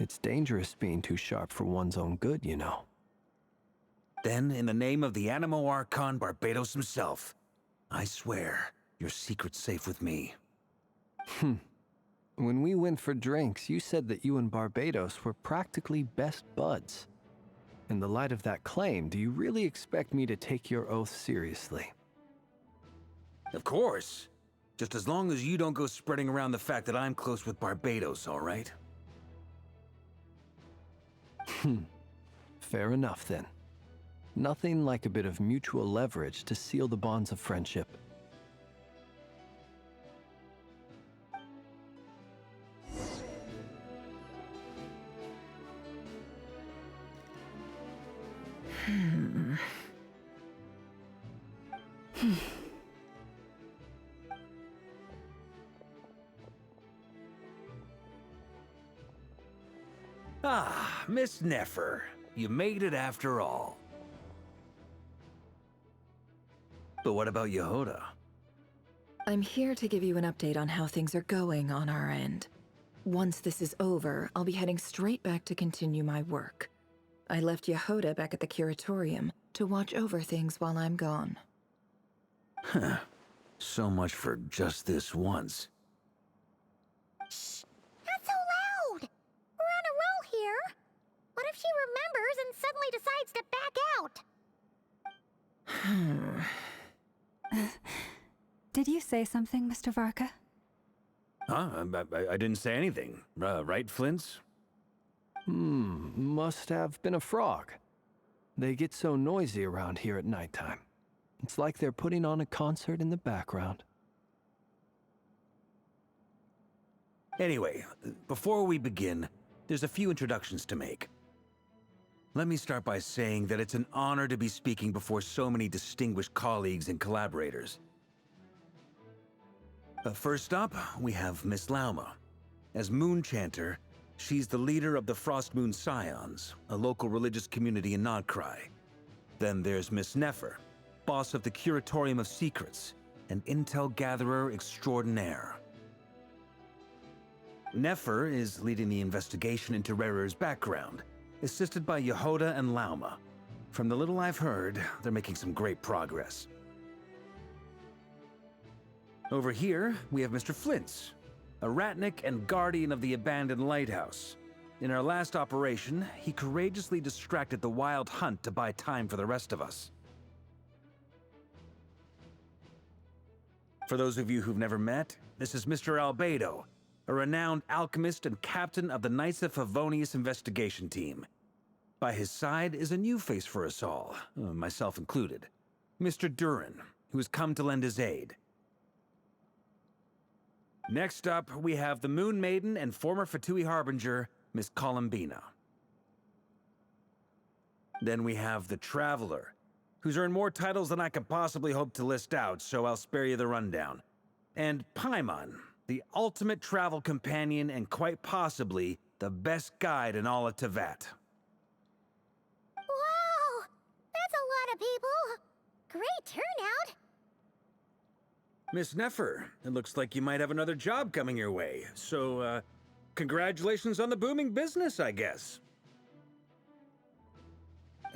It's dangerous being too sharp for one's own good, you know. Then, in the name of the Animo Archon Barbados himself, I swear, your secret's safe with me. When we went for drinks, you said that you and Barbados were practically best buds. In the light of that claim, do you really expect me to take your oath seriously? Of course. Just as long as you don't go spreading around the fact that I'm close with Barbados, all right? Fair enough, then. Nothing like a bit of mutual leverage to seal the bonds of friendship. Ah, Miss Nefer. You made it after all. But what about Yehoda? I'm here to give you an update on how things are going on our end. Once this is over, I'll be heading straight back to continue my work. I left Yehoda back at the Curatorium to watch over things while I'm gone. Huh. So much for just this once. Shh! Not so loud! We're on a roll here! What if she remembers and suddenly decides to back out? Did you say something, Mr. Varka? Huh? I didn't say anything. Right, Flints? Must have been a frog. They get so noisy around here at nighttime. It's like they're putting on a concert in the background. Anyway, before we begin, there's a few introductions to make. Let me start by saying that it's an honor to be speaking before so many distinguished colleagues and collaborators. First up, we have Miss Lauma. As Moon Chanter, she's the leader of the Frost Moon Scions, a local religious community in Nodcry. Then there's Miss Nefer, boss of the Curatorium of Secrets, an intel gatherer extraordinaire. Nefer is leading the investigation into Rarer's background, assisted by Yehoda and Lauma. From the little I've heard, they're making some great progress. Over here, we have Mr. Flintz, a Ratnik and guardian of the abandoned lighthouse. In our last operation, he courageously distracted the Wild Hunt to buy time for the rest of us. For those of you who've never met, this is Mr. Albedo, a renowned alchemist and captain of the Knights of Favonius investigation team. By his side is a new face for us all, myself included, Mr. Durin, who has come to lend his aid. Next up, we have the Moon Maiden and former Fatui Harbinger, Miss Columbina. Then we have the Traveler, who's earned more titles than I could possibly hope to list out, so I'll spare you the rundown. And Paimon, the ultimate travel companion and quite possibly the best guide in all of Tevat. Wow! That's a lot of people! Great turnout! Miss Nefer, it looks like you might have another job coming your way, so, congratulations on the booming business, I guess.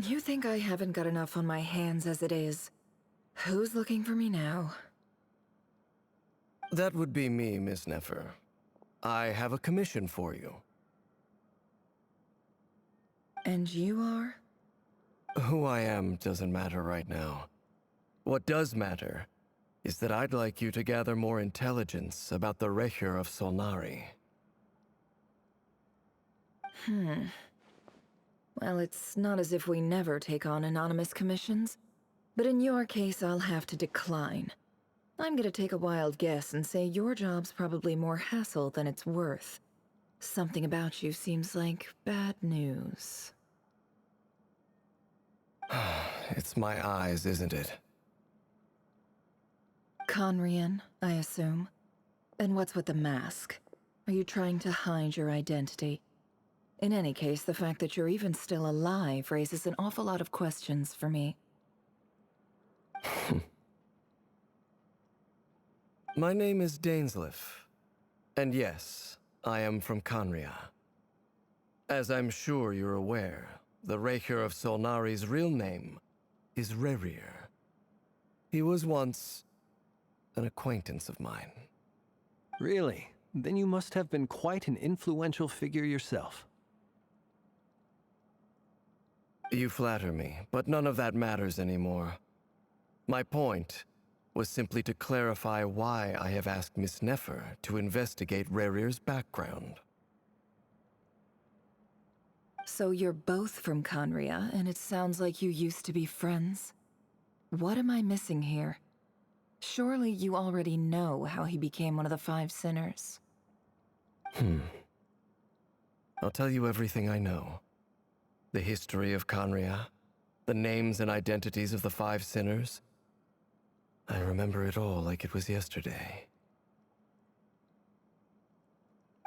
You think I haven't got enough on my hands as it is? Who's looking for me now? That would be me, Miss Nefer. I have a commission for you. And you are? Who I am doesn't matter right now. What does matter is that I'd like you to gather more intelligence about the Recher of Solnari. Well, it's not as if we never take on anonymous commissions. But in your case, I'll have to decline. I'm gonna take a wild guess and say your job's probably more hassle than it's worth. Something about you seems like bad news. It's my eyes, isn't it? Conrian, I assume. And what's with the mask? Are you trying to hide your identity? In any case, the fact that you're even still alive raises an awful lot of questions for me. My name is Dainsleif, and yes, I am from Conria. As I'm sure you're aware, the Recher of Solnari's real name is Rerir. He was once an acquaintance of mine. Really? Then you must have been quite an influential figure yourself. You flatter me, but none of that matters anymore. My point was simply to clarify why I have asked Miss Nefer to investigate Rerir's background. So you're both from Conria, and it sounds like you used to be friends? What am I missing here? Surely you already know how he became one of the Five Sinners. I'll tell you everything I know. The history of Conria, the names and identities of the Five Sinners. I remember it all like it was yesterday.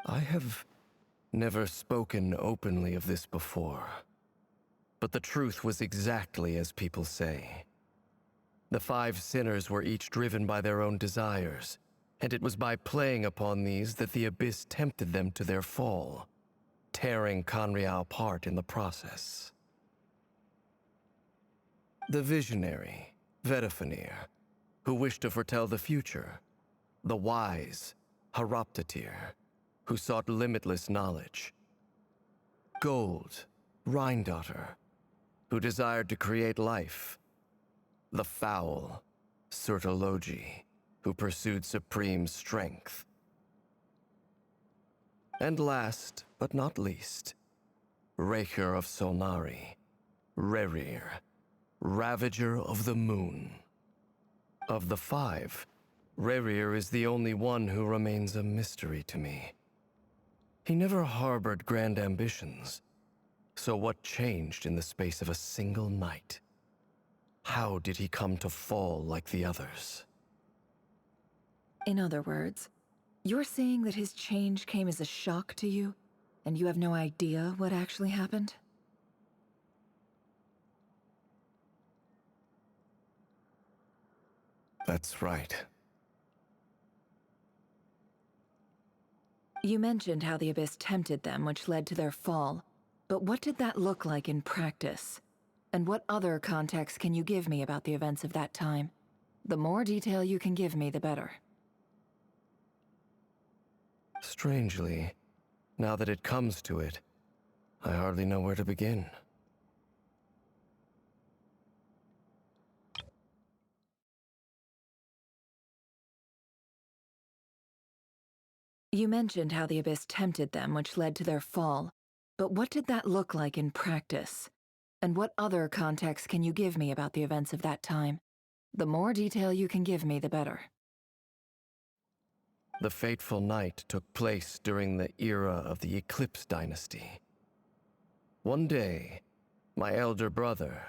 I have never spoken openly of this before, but the truth was exactly as people say. The Five Sinners were each driven by their own desires, and it was by playing upon these that the Abyss tempted them to their fall, tearing Conria apart in the process. The visionary, Vedifenir, who wished to foretell the future. The wise, Haroptatir, who sought limitless knowledge. Gold, Rhindaughter, who desired to create life. The foul, Sertologi, who pursued supreme strength. And last, but not least, Recher of Solnari, Rerir, Ravager of the Moon. Of the five, Rerir is the only one who remains a mystery to me. He never harbored grand ambitions, so what changed in the space of a single night? How did he come to fall like the others? In other words, you're saying that his change came as a shock to you, and you have no idea what actually happened? That's right. You mentioned how the Abyss tempted them, which led to their fall. But what did that look like in practice? And what other context can you give me about the events of that time? The more detail you can give me, the better. Strangely, now that it comes to it, I hardly know where to begin. You mentioned how the Abyss tempted them, which led to their fall. But what did that look like in practice? And what other context can you give me about the events of that time? The more detail you can give me, the better. The fateful night took place during the era of the Eclipse Dynasty. One day, my elder brother,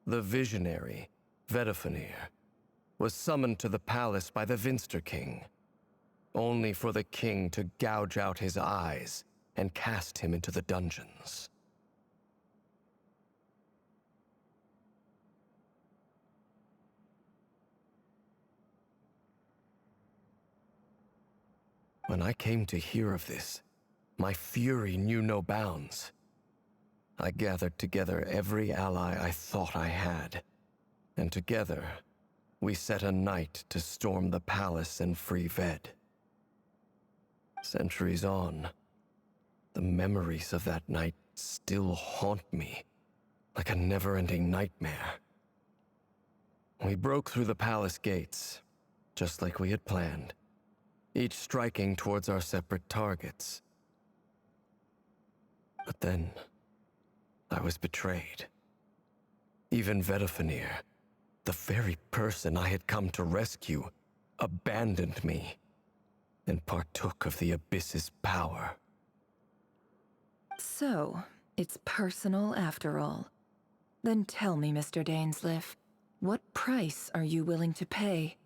the visionary, Vedifenir, was summoned to the palace by the Vinster King, only for the king to gouge out his eyes and cast him into the dungeons. When I came to hear of this, my fury knew no bounds. I gathered together every ally I thought I had, and together, we set a night to storm the palace and free Ved. Centuries on, the memories of that night still haunt me like a never-ending nightmare. We broke through the palace gates, just like we had planned, each striking towards our separate targets. But then, I was betrayed. Even Vedafenir, the very person I had come to rescue, abandoned me and partook of the Abyss's power. So, it's personal after all. Then tell me, Mr. Dainsleif, what price are you willing to pay?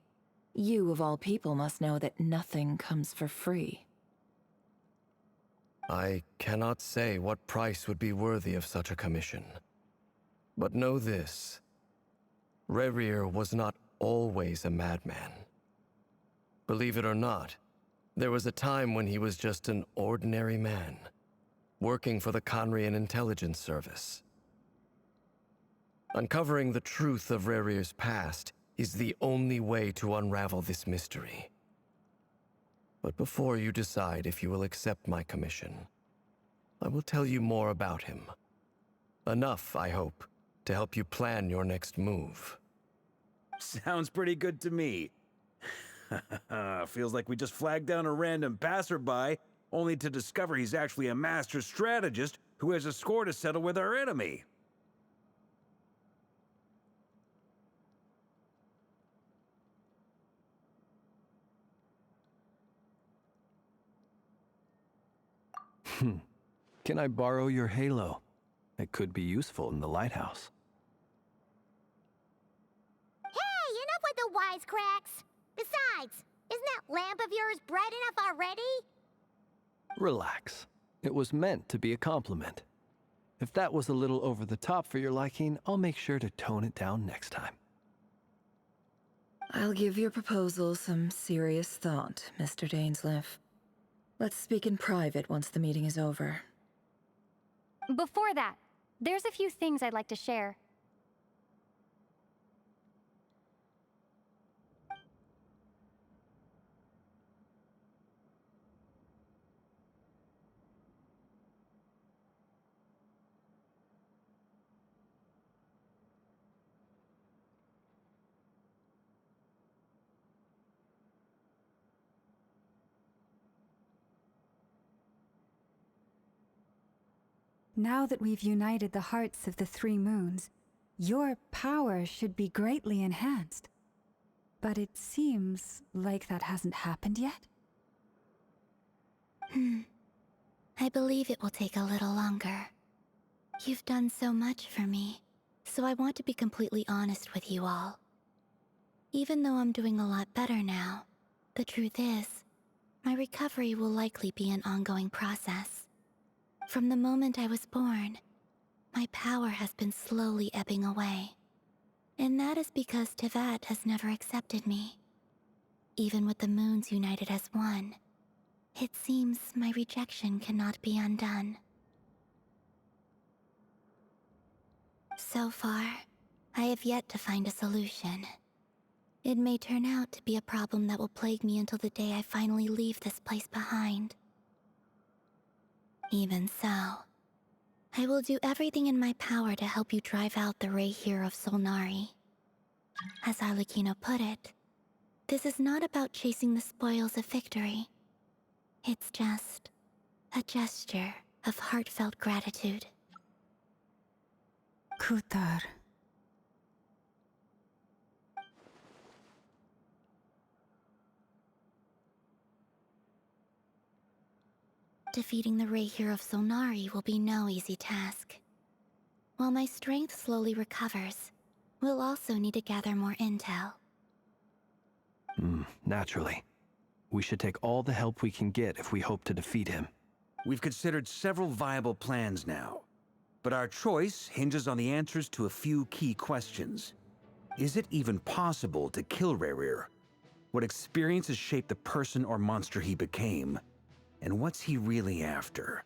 You, of all people, must know that nothing comes for free. I cannot say what price would be worthy of such a commission. But know this. Rerir was not always a madman. Believe it or not, there was a time when he was just an ordinary man, working for the Conrian Intelligence Service. Uncovering the truth of Rerir's past is the only way to unravel this mystery. But before you decide if you will accept my commission, I will tell you more about him. Enough, I hope, to help you plan your next move. Sounds pretty good to me. Feels like we just flagged down a random passerby, only to discover he's actually a master strategist who has a score to settle with our enemy. Can I borrow your halo? It could be useful in the lighthouse. Hey, enough with the wisecracks! Besides, isn't that lamp of yours bright enough already? Relax. It was meant to be a compliment. If that was a little over the top for your liking, I'll make sure to tone it down next time. I'll give your proposal some serious thought, Mr. Dainsleif. Let's speak in private once the meeting is over. Before that, there's a few things I'd like to share. Now that we've united the hearts of the three moons, your power should be greatly enhanced. But it seems like that hasn't happened yet? I believe it will take a little longer. You've done so much for me, so I want to be completely honest with you all. Even though I'm doing a lot better now, the truth is, my recovery will likely be an ongoing process. From the moment I was born, my power has been slowly ebbing away. And that is because Tevat has never accepted me. Even with the moons united as one, it seems my rejection cannot be undone. So far, I have yet to find a solution. It may turn out to be a problem that will plague me until the day I finally leave this place behind. Even so, I will do everything in my power to help you drive out the Rayhir of Solnari. As Arlecchino put it, this is not about chasing the spoils of victory. It's just a gesture of heartfelt gratitude. Kutar. Defeating the Rayhir of Solnari will be no easy task. While my strength slowly recovers, we'll also need to gather more intel. Naturally. We should take all the help we can get if we hope to defeat him. We've considered several viable plans now, but our choice hinges on the answers to a few key questions. Is it even possible to kill Rerir? What experiences shaped the person or monster he became? And what's he really after?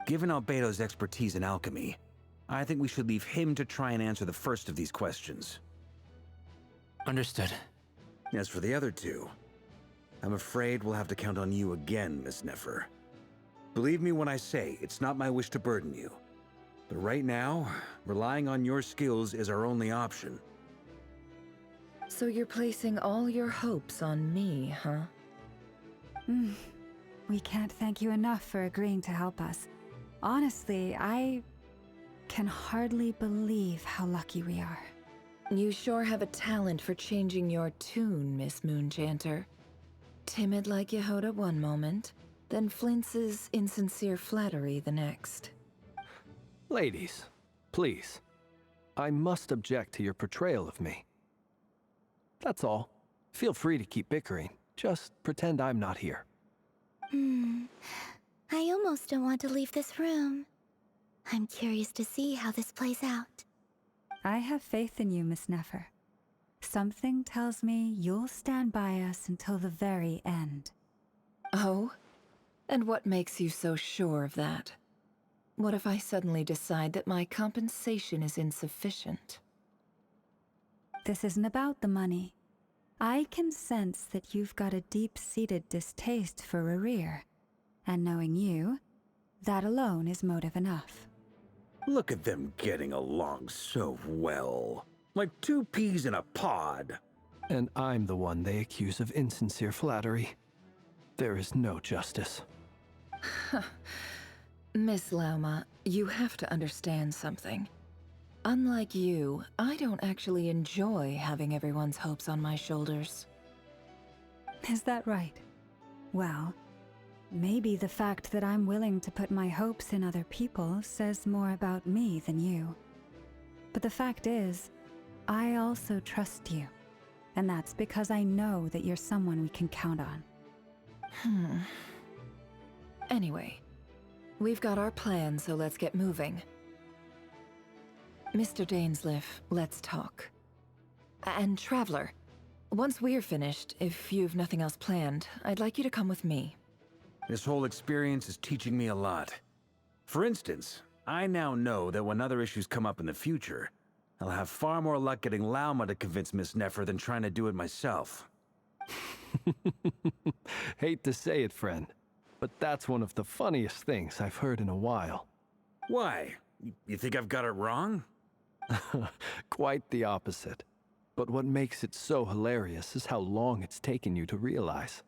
Given Albedo's expertise in alchemy, I think we should leave him to try and answer the first of these questions. Understood. As for the other two, I'm afraid we'll have to count on you again, Miss Nefer. Believe me when I say it's not my wish to burden you. But right now, relying on your skills is our only option. So you're placing all your hopes on me, huh? We can't thank you enough for agreeing to help us. Honestly, I can hardly believe how lucky we are. You sure have a talent for changing your tune, Miss Moonchanter. Timid like Yehoda one moment, then flinches insincere flattery the next. Ladies, please. I must object to your portrayal of me. That's all. Feel free to keep bickering. Just pretend I'm not here. I almost don't want to leave this room. I'm curious to see how this plays out. I have faith in you, Miss Nefer. Something tells me you'll stand by us until the very end. Oh? And what makes you so sure of that? What if I suddenly decide that my compensation is insufficient? This isn't about the money. I can sense that you've got a deep-seated distaste for Rerir. And knowing you, that alone is motive enough. Look at them getting along so well. Like two peas in a pod. And I'm the one they accuse of insincere flattery. There is no justice. Miss Lauma, you have to understand something. Unlike you, I don't actually enjoy having everyone's hopes on my shoulders. Is that right? Well, maybe the fact that I'm willing to put my hopes in other people says more about me than you. But the fact is, I also trust you. And that's because I know that you're someone we can count on. Anyway, we've got our plan, so let's get moving. Mr. Dainsleif, let's talk. And Traveler, once we're finished, if you've nothing else planned, I'd like you to come with me. This whole experience is teaching me a lot. For instance, I now know that when other issues come up in the future, I'll have far more luck getting Lauma to convince Miss Nefer than trying to do it myself. Hate to say it, friend, but that's one of the funniest things I've heard in a while. Why? You think I've got it wrong? Quite the opposite. But what makes it so hilarious is how long it's taken you to realize.